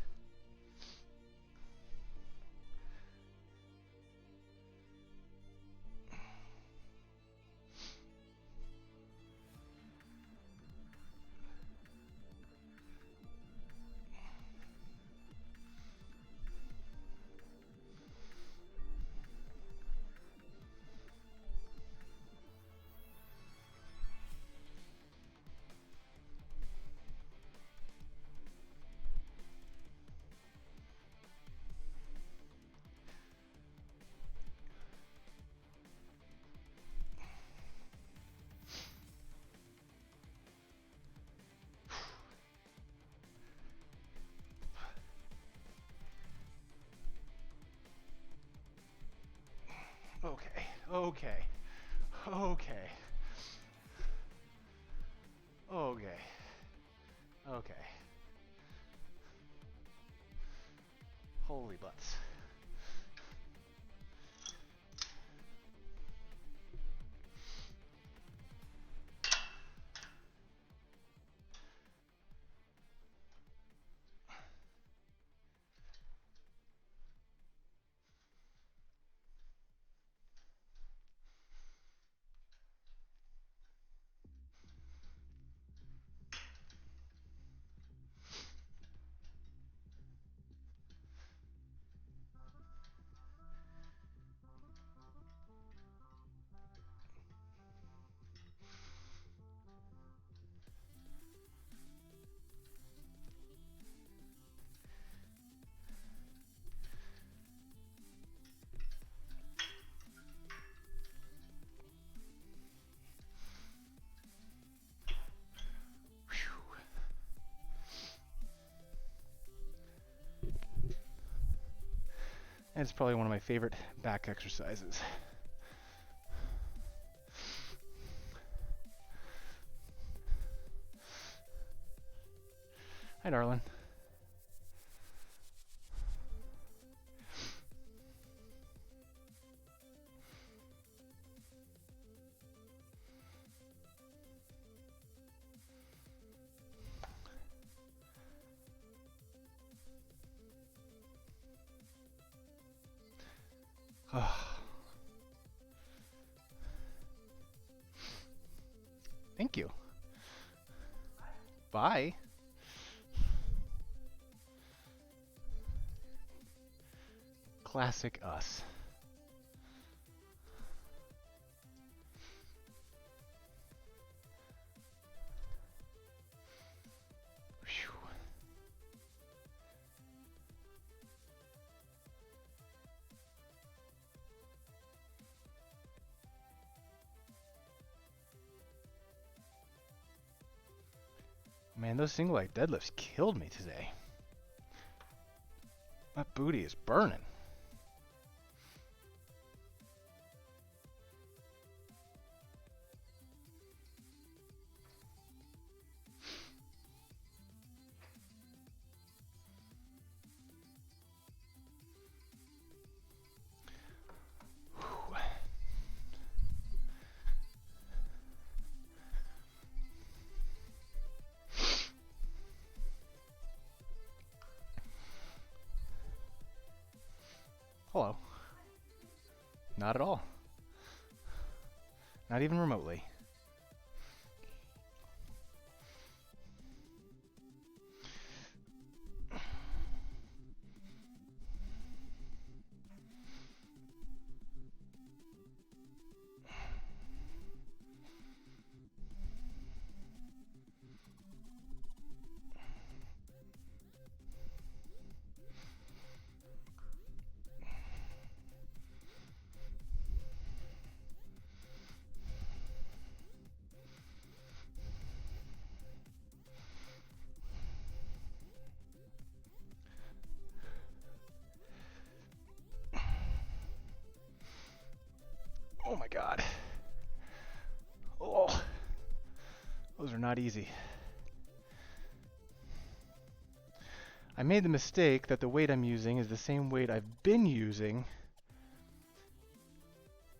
Okay, okay, okay, okay, okay. Holy butts. And it's probably one of my favorite back exercises. Hi, darling. Thank you. Bye. Classic us. Whew. Man, those single leg deadlifts killed me today. My booty is burning. Hello. Not at all. Not even remotely. Oh my god. Oh, those are not easy. I made the mistake that the weight I'm using is the same weight I've been using,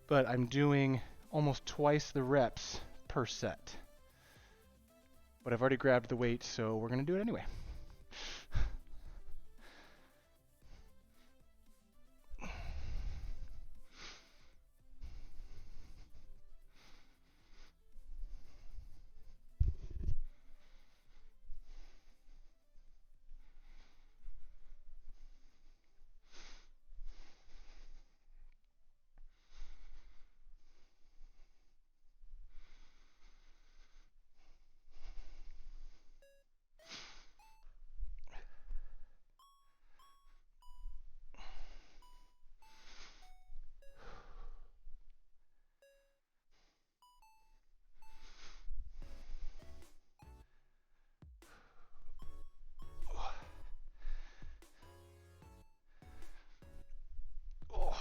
but I'm doing almost twice the reps per set. But I've already grabbed the weight, so we're going to do it anyway. Oh.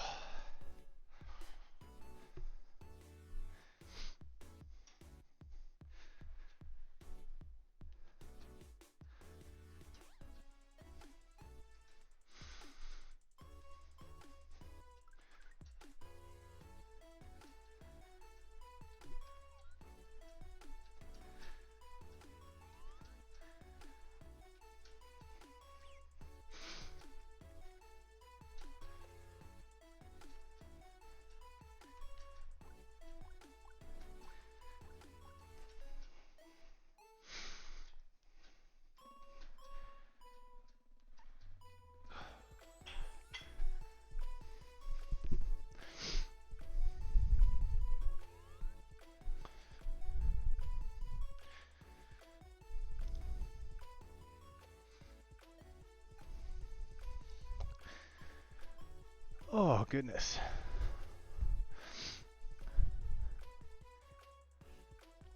Oh, goodness.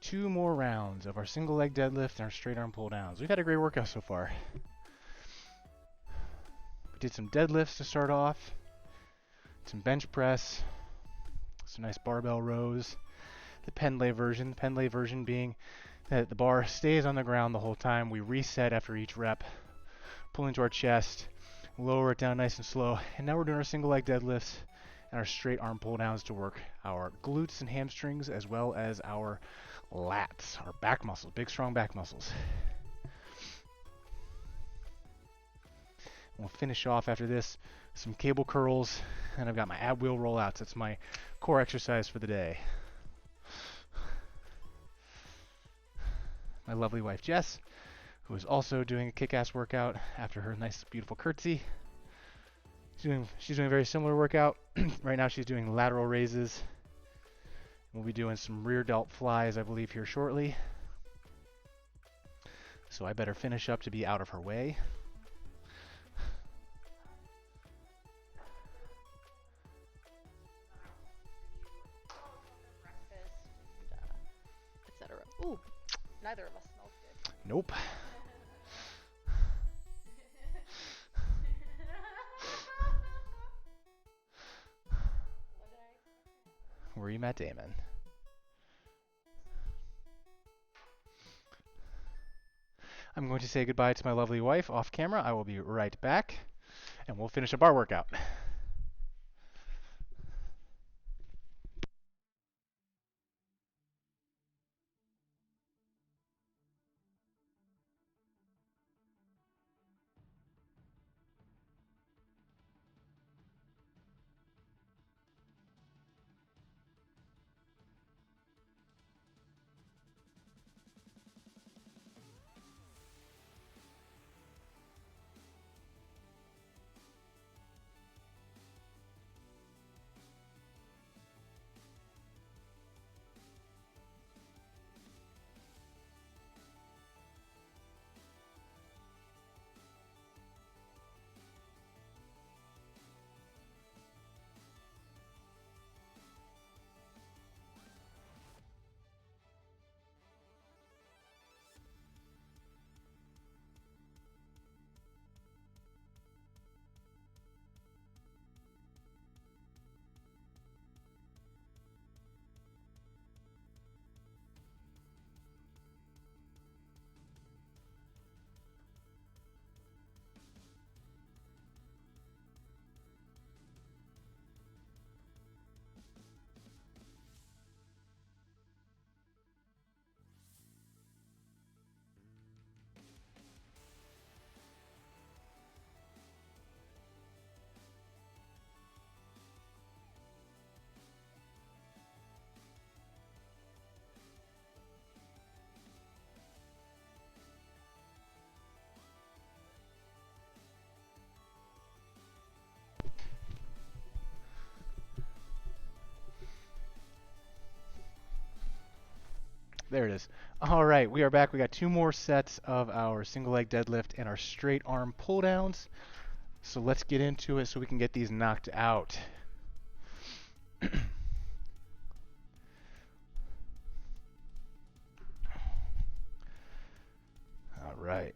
2 more rounds of our single leg deadlift and our straight arm pull downs. We've had a great workout so far. We did some deadlifts to start off, some bench press, some nice barbell rows, the Pendlay version being that the bar stays on the ground the whole time. We reset after each rep, pull into our chest, lower it down nice and slow, and now we're doing our single leg deadlifts and our straight arm pull downs to work our glutes and hamstrings as well as our lats, our back muscles, big strong back muscles. We'll finish off after this some cable curls, and I've got my ab wheel rollouts. That's my core exercise for the day. My lovely wife Jess, who is also doing a kick-ass workout after her nice beautiful curtsy. She's doing a very similar workout. Right now she's doing lateral raises. We'll be doing some rear delt flies, I believe, here shortly. So I better finish up to be out of her way. Etc. Ooh, neither of us smells good. Nope. Where you met Damon? I'm going to say goodbye to my lovely wife off camera. I will be right back, and we'll finish up our workout. There it is. All right, we are back. We got 2 more sets of our single leg deadlift and our straight arm pull downs. So let's get into it so we can get these knocked out. All right.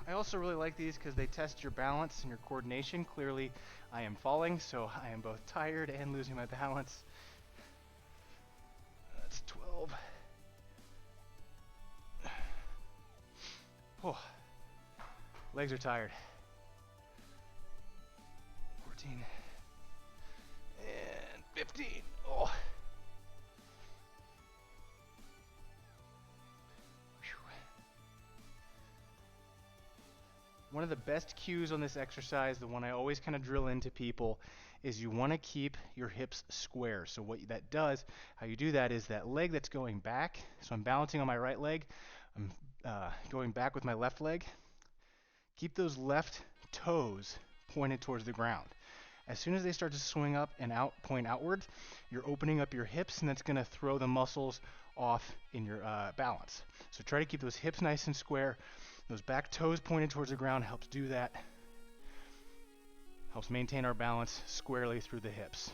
I also really like these because they test your balance and your coordination. Clearly, I am falling, so I am both tired and losing my balance. That's 12. Oh, legs are tired. 14 and 15. Oh. One of the best cues on this exercise, the one I always kind of drill into people, is you want to keep your hips square. So what that does, how you do that is that leg that's going back. So I'm balancing on my right leg. I'm going back with my left leg. Keep those left toes pointed towards the ground. As soon as they start to swing up and point outwards, you're opening up your hips, and that's going to throw the muscles off in your balance. So try to keep those hips nice and square. Those back toes pointed towards the ground helps do that. Helps maintain our balance squarely through the hips.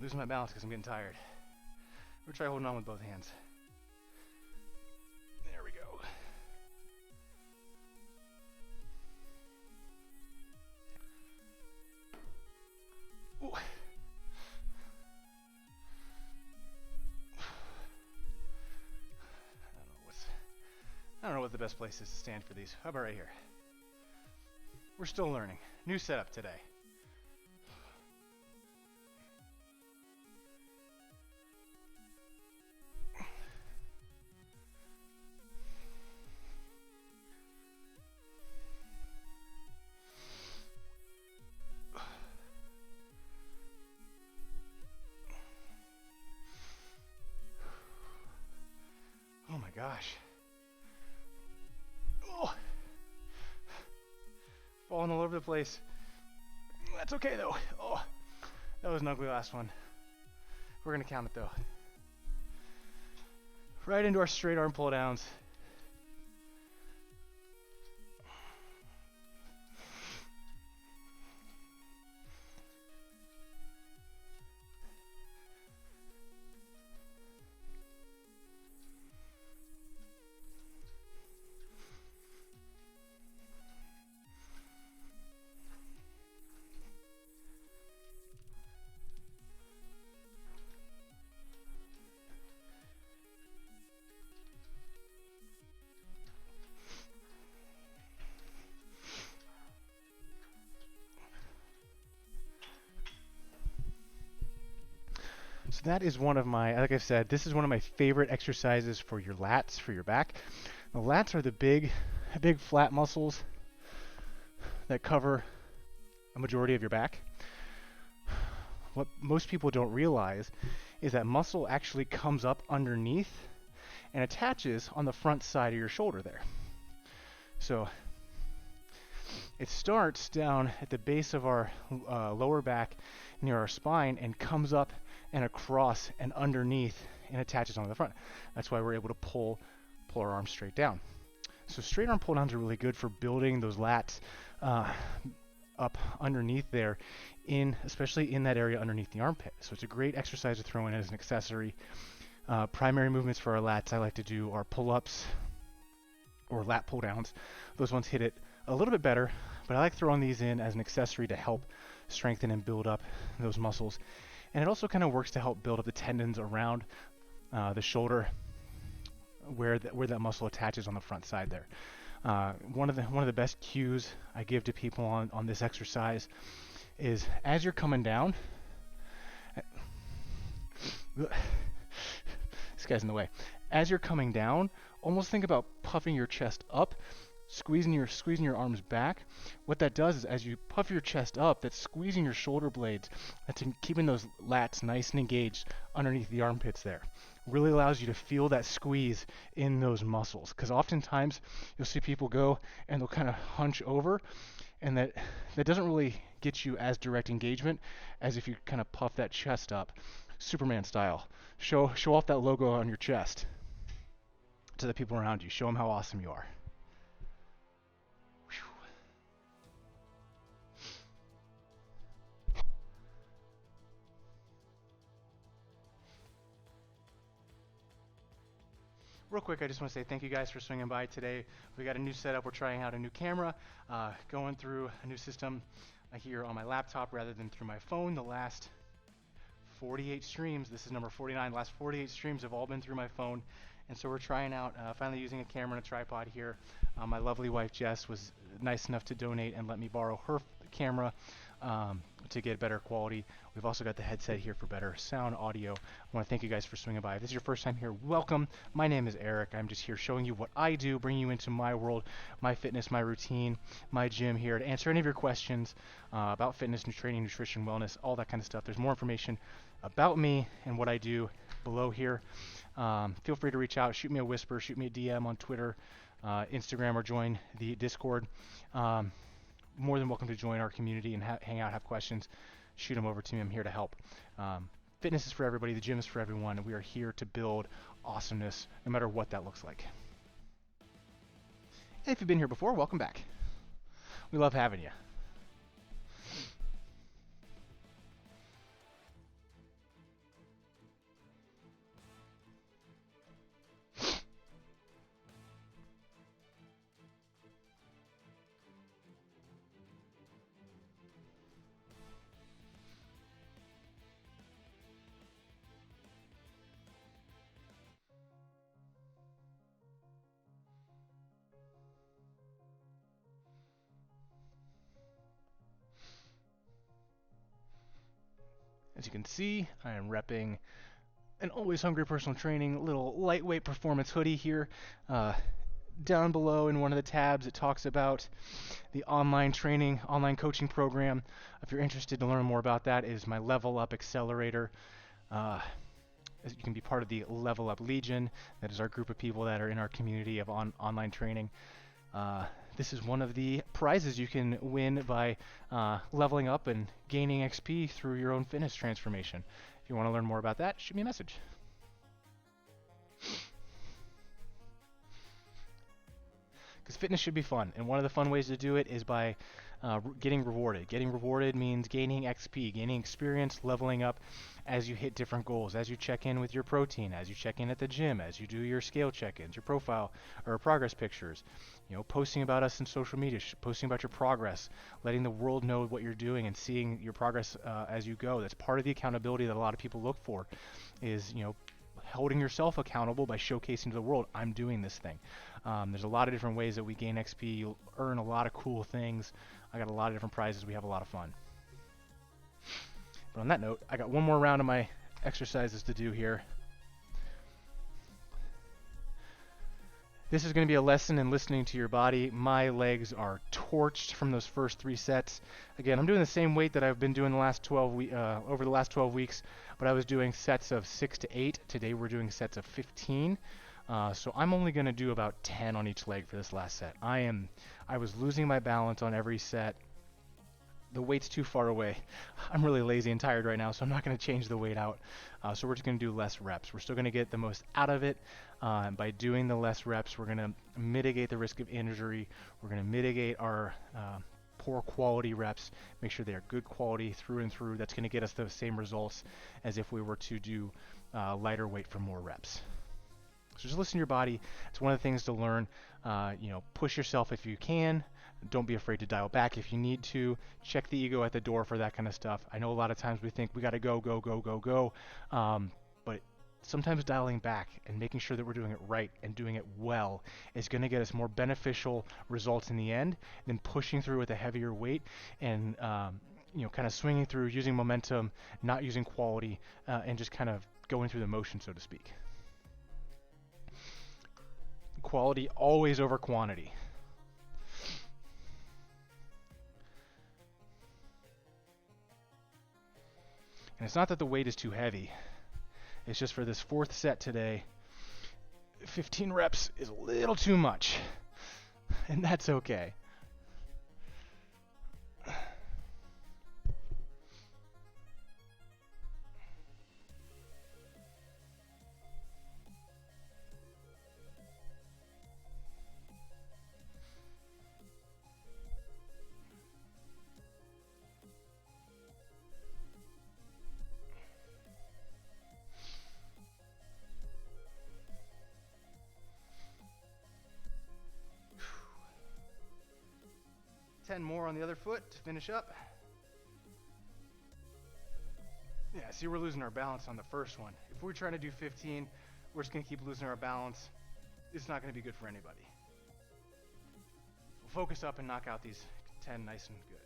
Losing my balance because I'm getting tired. We'll try holding on with both hands. There we go. Ooh. I don't know what the best place is to stand for these. How about right here? We're still learning. New setup today. Oh my gosh. Oh. Falling all over the place. That's okay though. Oh, that was an ugly last one. We're gonna count it though. Right into our straight arm pull downs. So that is one of my, like I said, this is one of my favorite exercises for your lats, for your back. The lats are the big flat muscles that cover a majority of your back. What most people don't realize is that muscle actually comes up underneath and attaches on the front side of your shoulder there. So it starts down at the base of our lower back near our spine and comes up and across and underneath and attaches onto the front. That's why we're able to pull our arms straight down. So straight arm pull downs are really good for building those lats up underneath there, especially in that area underneath the armpit. So it's a great exercise to throw in as an accessory. Primary movements for our lats I like to do are pull-ups or lat pull downs. Those ones hit it a little bit better, but I like throwing these in as an accessory to help strengthen and build up those muscles. And it also kind of works to help build up the tendons around the shoulder where that muscle attaches on the front side there. One of the best cues I give to people on this exercise is as you're coming down. This guy's in the way. As you're coming down, almost think about puffing your chest up, squeezing your arms back. What that does is as you puff your chest up, that's squeezing your shoulder blades, that's keeping those lats nice and engaged underneath the armpits there. Really allows you to feel that squeeze in those muscles, because oftentimes you'll see people go and they'll kind of hunch over, and that doesn't really get you as direct engagement as if you kind of puff that chest up, Superman style. Show off that logo on your chest to the people around you. Show them how awesome you are. Real quick, I just want to say thank you guys for swinging by today. We got a new setup. We're trying out a new camera, going through a new system here on my laptop rather than through my phone. The last 48 streams, this is number 49, the last 48 streams have all been through my phone. And so we're trying out finally using a camera and a tripod here. My lovely wife Jess was nice enough to donate and let me borrow her camera to get better quality. We've also got the headset here for better sound audio. I want to thank you guys for swinging by. If this is your first time here, welcome. My name is Eric. I'm just here showing you what I do, bringing you into my world, my fitness, my routine, my gym here to answer any of your questions about fitness, training, nutrition, wellness, all that kind of stuff. There's more information about me and what I do below here. Feel free to reach out, shoot me a whisper, shoot me a DM on Twitter, Instagram, or join the Discord. More than welcome to join our community and hang out, have questions, shoot them over to me. I'm here to help. Fitness is for everybody, the gym is for everyone, and we are here to build awesomeness no matter what that looks like. And if you've been here before, welcome back. We love having you. As you can see, I am repping an Always Hungry Personal Training little lightweight performance hoodie here. Down below in one of the tabs, it talks about the online coaching program. If you're interested to learn more about that, is my Level Up Accelerator. You can be part of the Level Up Legion. That is our group of people that are in our community of online training. This is one of the prizes you can win by leveling up and gaining XP through your own fitness transformation. If you want to learn more about that, shoot me a message. Because fitness should be fun, and one of the fun ways to do it is by getting rewarded. Getting rewarded means gaining XP, gaining experience, leveling up as you hit different goals, as you check in with your protein, as you check in at the gym, as you do your scale check-ins, your profile or progress pictures, posting about us in social media, posting about your progress, letting the world know what you're doing and seeing your progress as you go. That's part of the accountability that a lot of people look for, is holding yourself accountable by showcasing to the world, I'm doing this thing. There's a lot of different ways that we gain XP. You'll earn a lot of cool things. I got a lot of different prizes. We have a lot of fun. But on that note, I got one more round of my exercises to do here. This is going to be a lesson in listening to your body. My legs are torched from those first 3 sets. Again, I'm doing the same weight that I've been doing the last 12 over the last 12 weeks, but I was doing sets of 6 to 8. Today we're doing sets of 15. So I'm only going to do about 10 on each leg for this last set. I was losing my balance on every set. The weight's too far away. I'm really lazy and tired right now, so I'm not going to change the weight out. So we're just going to do less reps. We're still going to get the most out of it. By doing the less reps, we're going to mitigate the risk of injury. We're going to mitigate our poor quality reps, make sure they are good quality through and through. That's going to get us the same results as if we were to do lighter weight for more reps. So just listen to your body. It's one of the things to learn. Push yourself if you can. Don't be afraid to dial back if you need to. Check the ego at the door for that kind of stuff. I know a lot of times we think we got to go. But sometimes dialing back and making sure that we're doing it right and doing it well is going to get us more beneficial results in the end than pushing through with a heavier weight and kind of swinging through, using momentum, not using quality, and just kind of going through the motion, so to speak. Quality always over quantity. And it's not that the weight is too heavy. It's just for this fourth set today, 15 reps is a little too much. And that's okay. Ten more on the other foot to finish up. Yeah, see, we're losing our balance on the first one. If we're trying to do 15, we're just going to keep losing our balance. It's not going to be good for anybody. We'll focus up and knock out these 10 nice and good.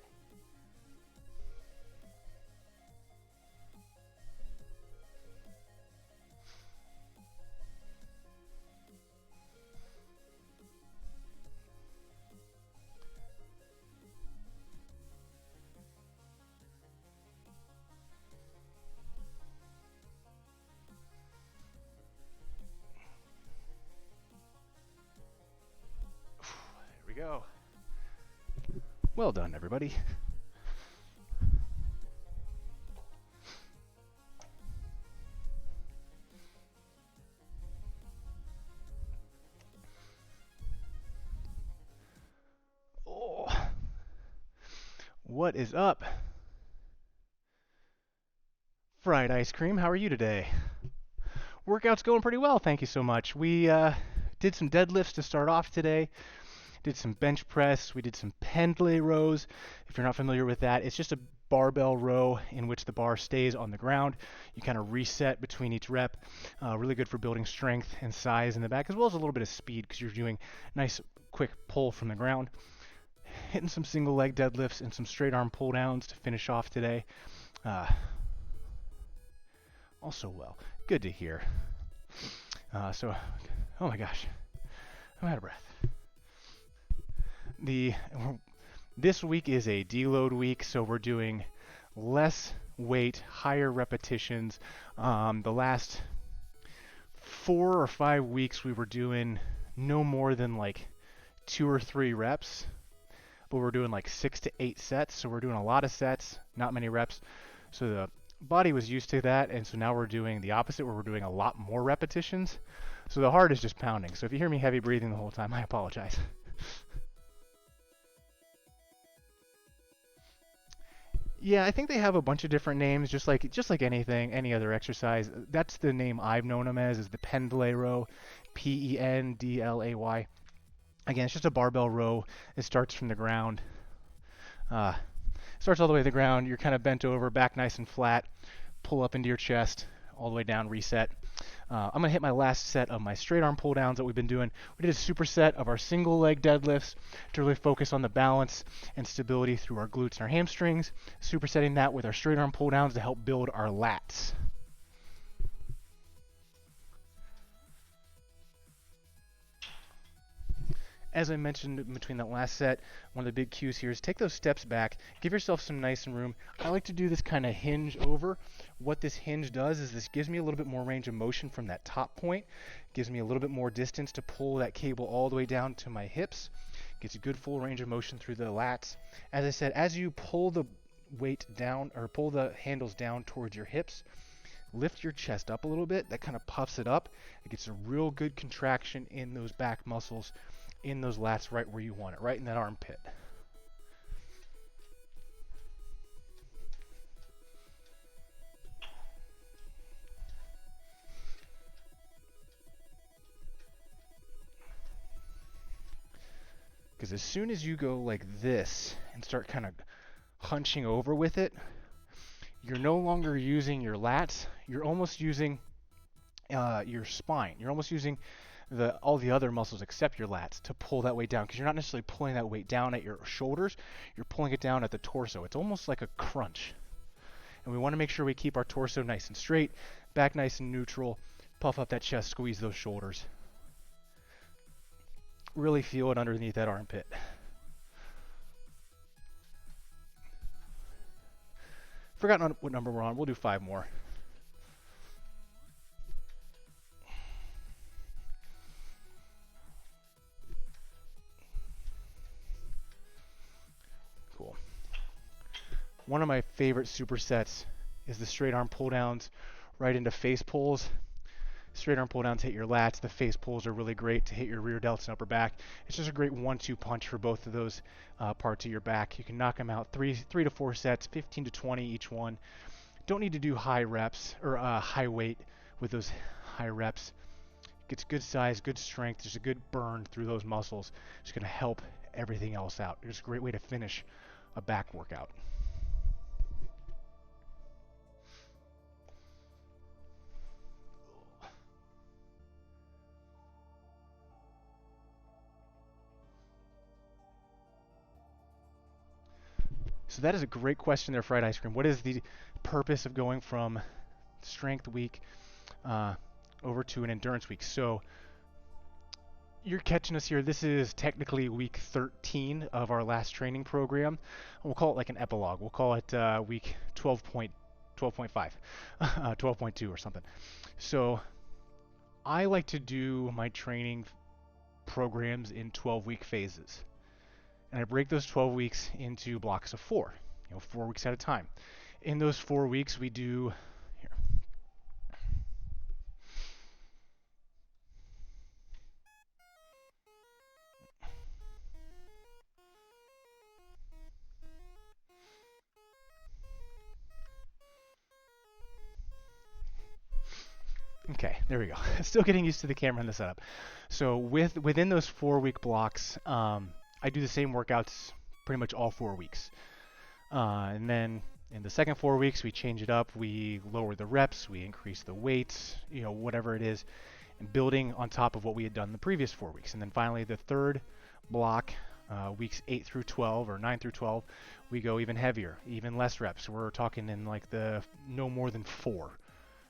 There we go. Well done, everybody. Oh, what is up? Fried ice cream, how are you today? Workout's going pretty well, thank you so much. We did some deadlifts to start off today. Did some bench press, we did some pendlay rows. If you're not familiar with that, it's just a barbell row in which the bar stays on the ground. You kind of reset between each rep. Really good for building strength and size in the back, as well as a little bit of speed because you're doing nice quick pull from the ground. Hitting some single leg deadlifts and some straight arm pull downs to finish off today. Also well, good to hear. Oh my gosh, I'm out of breath. This week is a deload week, so we're doing less weight, higher repetitions. The last 4 or 5 weeks we were doing no more than like 2 or 3 reps, but we're doing like 6 to 8 sets, so we're doing a lot of sets, not many reps. So the body was used to that, and so now we're doing the opposite, where we're doing a lot more repetitions. So the heart is just pounding. So if you hear me heavy breathing the whole time, I apologize. Yeah, I think they have a bunch of different names, just like anything, any other exercise. That's the name I've known them as, is the pendlay row, Pendlay. Again, it's just a barbell row. It starts from the ground. Starts all the way to the ground. You're kind of bent over, back nice and flat. Pull up into your chest, all the way down, reset. I'm going to hit my last set of my straight arm pull downs that we've been doing. We did a superset of our single leg deadlifts to really focus on the balance and stability through our glutes and our hamstrings. Supersetting that with our straight arm pull downs to help build our lats. As I mentioned in between that last set, one of the big cues here is take those steps back, give yourself some nice and room. I like to do this kind of hinge over. What this hinge does is this gives me a little bit more range of motion from that top point, gives me a little bit more distance to pull that cable all the way down to my hips, gets a good full range of motion through the lats. As I said, as you pull the weight down or pull the handles down towards your hips, lift your chest up a little bit. That kind of puffs it up. It gets a real good contraction in those back muscles, in those lats, right where you want it, right in that armpit. Because as soon as you go like this and start kind of hunching over with it, you're no longer using your lats. You're almost using your spine. You're almost using all the other muscles except your lats to pull that weight down because you're not necessarily pulling that weight down at your shoulders. You're pulling it down at the torso. It's almost like a crunch. And we want to make sure we keep our torso nice and straight, back nice and neutral, puff up that chest, squeeze those shoulders. Really feel it underneath that armpit. Forgotten what number we're on. We'll do 5 more. Cool. One of my favorite supersets is the straight arm pull downs right into face pulls. Straight arm pull downs hit your lats. The face pulls are really great to hit your rear delts and upper back. It's just a great 1-2 punch for both of those parts of your back. You can knock them out 3 to 4 sets, 15 to 20 each one. Don't need to do high reps or high weight with those high reps. Gets good size, good strength. There's a good burn through those muscles. It's going to help everything else out. It's a great way to finish a back workout. So that is a great question there, Fried Ice Cream. What is the purpose of going from strength week over to an endurance week? So you're catching us here. This is technically week 13 of our last training program. We'll call it like an epilogue. We'll call it week 12.5, 12.2 or something. So I like to do my training programs in 12-week phases. And I break those 12 weeks into blocks of 4, 4 weeks at a time. In those 4 weeks, we do here. Okay, there we go. Still getting used to the camera and the setup. So within those 4-week blocks, I do the same workouts pretty much all 4 weeks. And then in the second 4 weeks, we change it up. We lower the reps, we increase the weights, whatever it is, and building on top of what we had done the previous 4 weeks. And then finally, the third block, weeks 8 through 12 or 9 through 12, we go even heavier, even less reps. We're talking in like the no more than 4.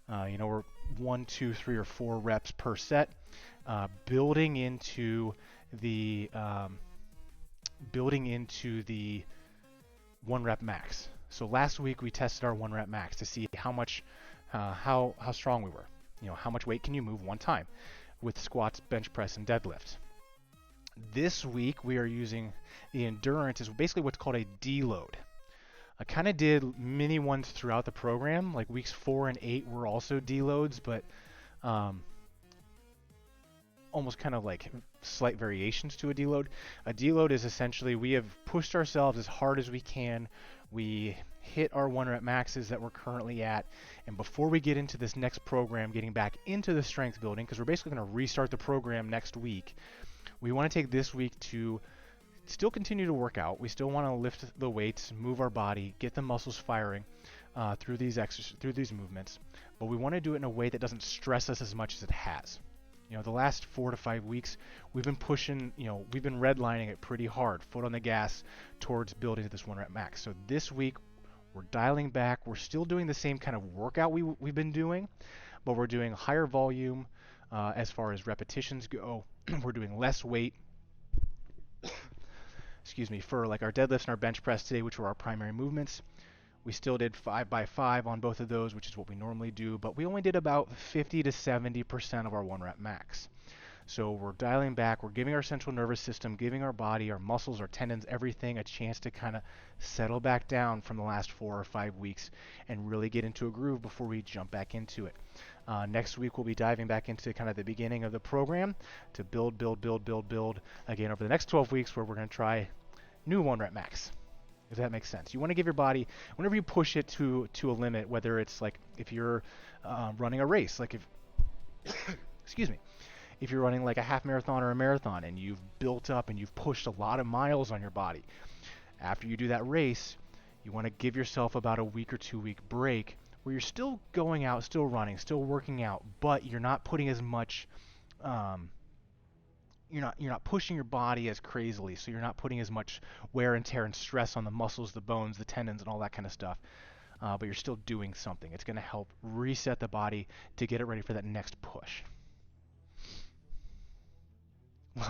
We're 1, 2, 3, or 4 reps per set, building into the 1 rep max. So last week we tested our 1 rep max to see how much, how strong we were. How much weight can you move one time with squats, bench press, and deadlift. This week we are using the endurance is basically what's called a deload. I kind of did mini ones throughout the program, like weeks 4 and 8 were also deloads, but almost kind of like slight variations to a deload. A deload is essentially we have pushed ourselves as hard as we can. We hit our 1 rep maxes that we're currently at, and before we get into this next program, getting back into the strength building, because we're basically going to restart the program next week, we want to take this week to still continue to work out. We still want to lift the weights, move our body, get the muscles firing through these movements, but we want to do it in a way that doesn't stress us as much as it has. The last 4 to 5 weeks, we've been pushing, we've been redlining it pretty hard, foot on the gas towards building to this 1 rep max. So this week, we're dialing back. We're still doing the same kind of workout we've been doing, but we're doing higher volume as far as repetitions go. We're doing less weight. Excuse me, for like our deadlifts and our bench press today, which were our primary movements. We still did 5x5 on both of those, which is what we normally do, but we only did about 50 to 70% of our 1 rep max. So we're dialing back, we're giving our central nervous system, giving our body, our muscles, our tendons, everything a chance to kind of settle back down from the last 4 or 5 weeks and really get into a groove before we jump back into it. Next week we'll be diving back into kind of the beginning of the program to build again over the next 12 weeks, where we're going to try new 1 rep max. If that makes sense. You want to give your body, whenever you push it to a limit, whether it's like if you're running a race, like if, excuse me, if you're running like a half marathon or a marathon and you've built up and you've pushed a lot of miles on your body, after you do that race, you want to give yourself about a week or 2 week break where you're still going out, still running, still working out, but you're not putting as much um, you're not pushing your body as crazily, so you're not putting as much wear and tear and stress on the muscles, the bones, the tendons, and all that kind of stuff. But you're still doing something. It's going to help reset the body to get it ready for that next push.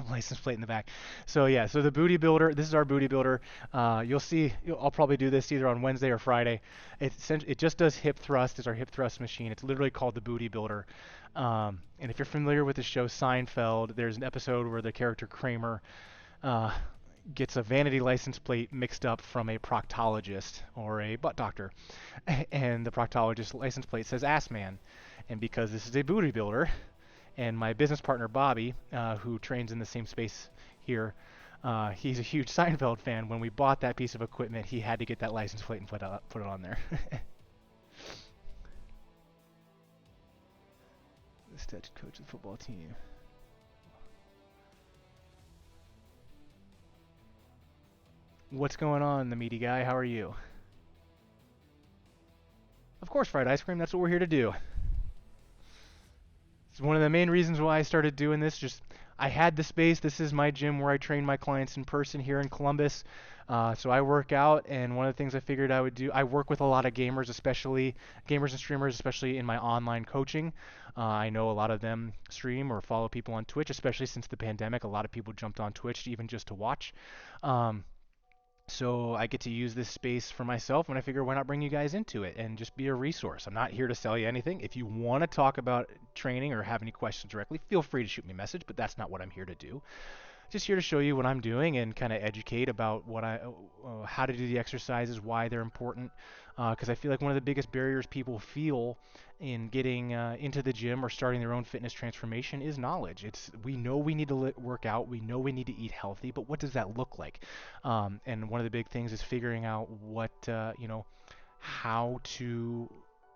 License plate in the back. So yeah, so the booty builder. This is our booty builder. You'll see. I'll probably do this either on Wednesday or Friday. It just does hip thrust. It's our hip thrust machine. It's literally called the booty builder. And if you're familiar with the show Seinfeld, there's an episode where the character Kramer uh, gets a vanity license plate mixed up from a proctologist or a butt doctor, and the proctologist license plate says ass man, and because this is a booty builder, and my business partner Bobby, who trains in the same space here, he's a huge Seinfeld fan. When we bought that piece of equipment, he had to get that license plate and put it on there. The statue coach of the football team. What's going on, the meaty guy? How are you? Of course, fried ice cream. That's what we're here to do. It's one of the main reasons why I started doing this. Just I had the space. This is my gym where I train my clients in person here in Columbus. So I work out, and one of the things I figured I would do, I work with a lot of gamers, especially gamers and streamers, especially in my online coaching. I know a lot of them stream or follow people on Twitch, especially since the pandemic. A lot of people jumped on Twitch even just to watch. Um, so I get to use this space for myself, and I figure why not bring you guys into it and just be a resource. I'm not here to sell you anything. If you want to talk about training or have any questions directly, feel free to shoot me a message, but that's not what I'm here to do. Just here to show you what I'm doing and kind of educate about how to do the exercises, why they're important. Because I feel like one of the biggest barriers people feel in getting into the gym or starting their own fitness transformation is knowledge. We know we need to work out, we know we need to eat healthy, but what does that look like? And one of the big things is figuring out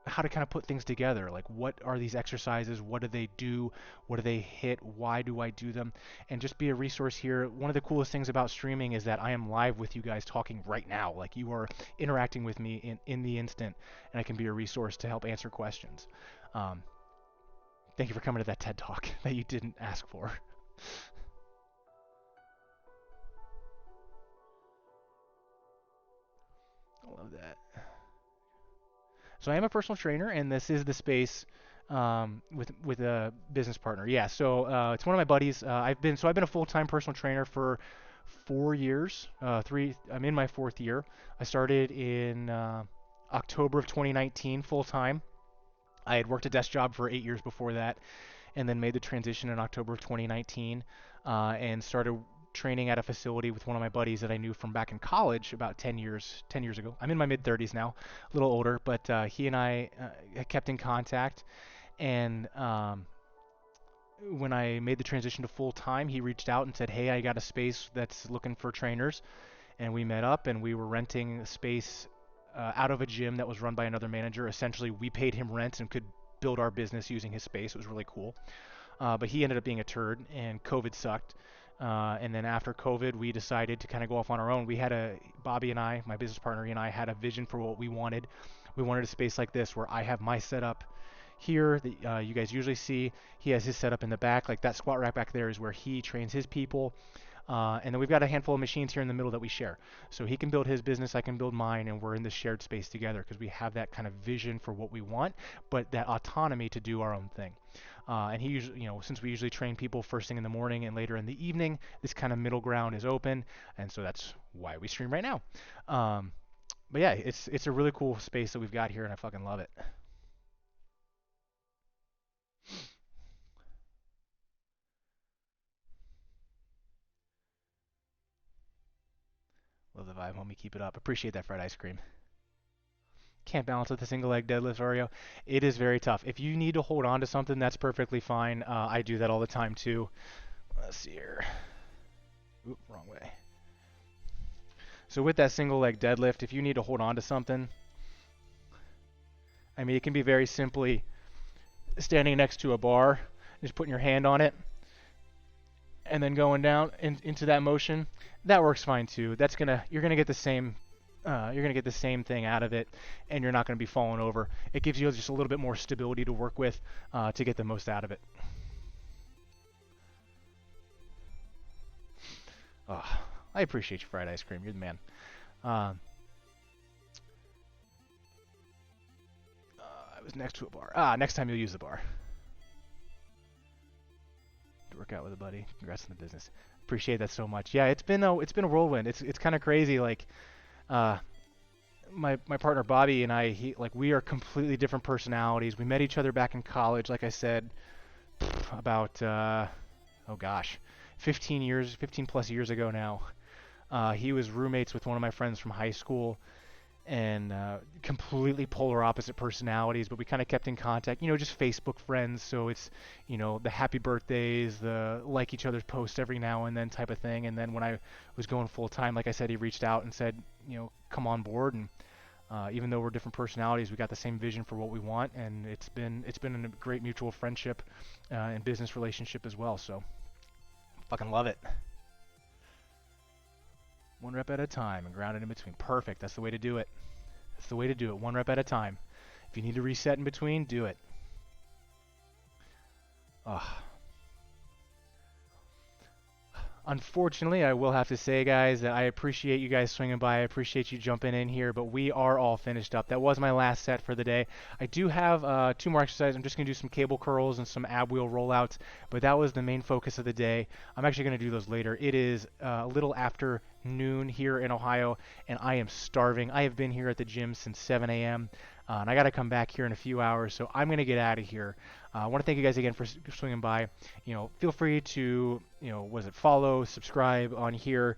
how to kind of put things together. Like, what are these exercises? What do they do? What do they hit? Why do I do them? And just be a resource here. One of the coolest things about streaming is that I am live with you guys talking right now. Like, you are interacting with me in the instant, and I can be a resource to help answer questions. Thank you for coming to that TED Talk that you didn't ask for. I love that. So I am a personal trainer, and this is the space with a business partner. Yeah, so it's one of my buddies. I've been a full-time personal trainer for 4 years. I'm in my fourth year. I started in October of 2019 full-time. I had worked a desk job for 8 years before that, and then made the transition in October of 2019 and started training at a facility with one of my buddies that I knew from back in college about 10 years ago. I'm in my mid 30s now, a little older, but he and I kept in contact. And when I made the transition to full time, he reached out and said, "Hey, I got a space that's looking for trainers." And we met up, and we were renting space out of a gym that was run by another manager. Essentially, we paid him rent and could build our business using his space. It was really cool. But he ended up being a turd, and COVID sucked. And then after COVID, we decided to kind of go off on our own. Bobby and I, my business partner, he and I had a vision for what we wanted. We wanted a space like this where I have my setup here that you guys usually see. He has his setup in the back. Like that squat rack back there is where he trains his people. And then we've got a handful of machines here in the middle that we share. So he can build his business, I can build mine, and we're in this shared space together because we have that kind of vision for what we want, but that autonomy to do our own thing. And he usually, since we usually train people first thing in the morning and later in the evening, this kind of middle ground is open, and so that's why we stream right now. But yeah, it's a really cool space that we've got here, and I fucking love it. Love the vibe, homie. Keep it up. Appreciate that fried ice cream. Can't balance with a single leg deadlift, Oreo. It is very tough. If you need to hold on to something, that's perfectly fine. I do that all the time too. Let's see here. Oop, wrong way. So with that single leg deadlift, if you need to hold on to something, I mean, it can be very simply standing next to a bar, just putting your hand on it, and then going down into that motion. That works fine too. You're gonna get the same You're gonna get the same thing out of it, and you're not gonna be falling over. It gives you just a little bit more stability to work with to get the most out of it. Oh, I appreciate you, fried ice cream. You're the man. Um, I was next to a bar. Next time you'll use the bar. Work out with a buddy. Congrats on the business. Appreciate that so much. Yeah, it's been a whirlwind. It's kind of crazy. Like, uh, my partner Bobby and I, we are completely different personalities. We met each other back in college, like I said, about oh gosh, 15 plus years ago now. He was roommates with one of my friends from high school, and completely polar opposite personalities, but we kind of kept in contact, just Facebook friends. So it's, the happy birthdays, the like each other's posts every now and then type of thing. And then when I was going full time, like I said, he reached out and said, come on board. And even though we're different personalities, we got the same vision for what we want, and it's been a great mutual friendship and business relationship as well. So fucking love it. One rep at a time and ground it in between. Perfect. That's the way to do it. That's the way to do it. One rep at a time. If you need to reset in between, do it. Ugh. Unfortunately, I will have to say, guys, that I appreciate you guys swinging by. I appreciate you jumping in here, but we are all finished up. That was my last set for the day. I do have 2 more exercises. I'm just going to do some cable curls and some ab wheel rollouts, but that was the main focus of the day. I'm actually going to do those later. It is a little after noon here in Ohio, and I am starving. I have been here at the gym since 7 a.m., and I got to come back here in a few hours, so I'm going to get out of here. I want to thank you guys again for swinging by. Feel free to, follow, subscribe on here.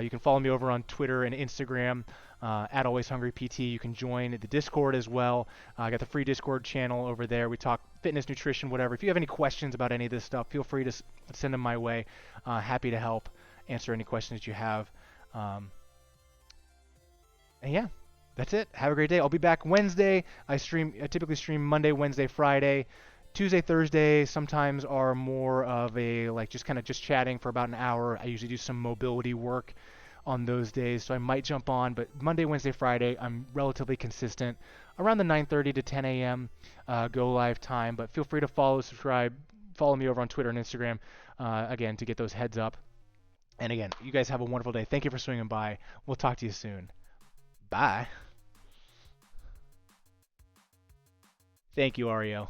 You can follow me over on Twitter and Instagram at AlwaysHungryPT. You can join the Discord as well. I got the free Discord channel over there. We talk fitness, nutrition, whatever. If you have any questions about any of this stuff, feel free to send them my way. Happy to help answer any questions that you have. And yeah, that's it. Have a great day. I'll be back Wednesday. I typically stream Monday, Wednesday, Friday. Tuesday, Thursday sometimes are more of a just chatting for about an hour. I usually do some mobility work on those days, so I might jump on. But Monday, Wednesday, Friday, I'm relatively consistent around the 9:30 to 10 a.m. Go live time. But feel free to follow, subscribe, follow me over on Twitter and Instagram again to get those heads up. And again, you guys have a wonderful day. Thank you for swinging by. We'll talk to you soon. Bye. Thank you, Ario.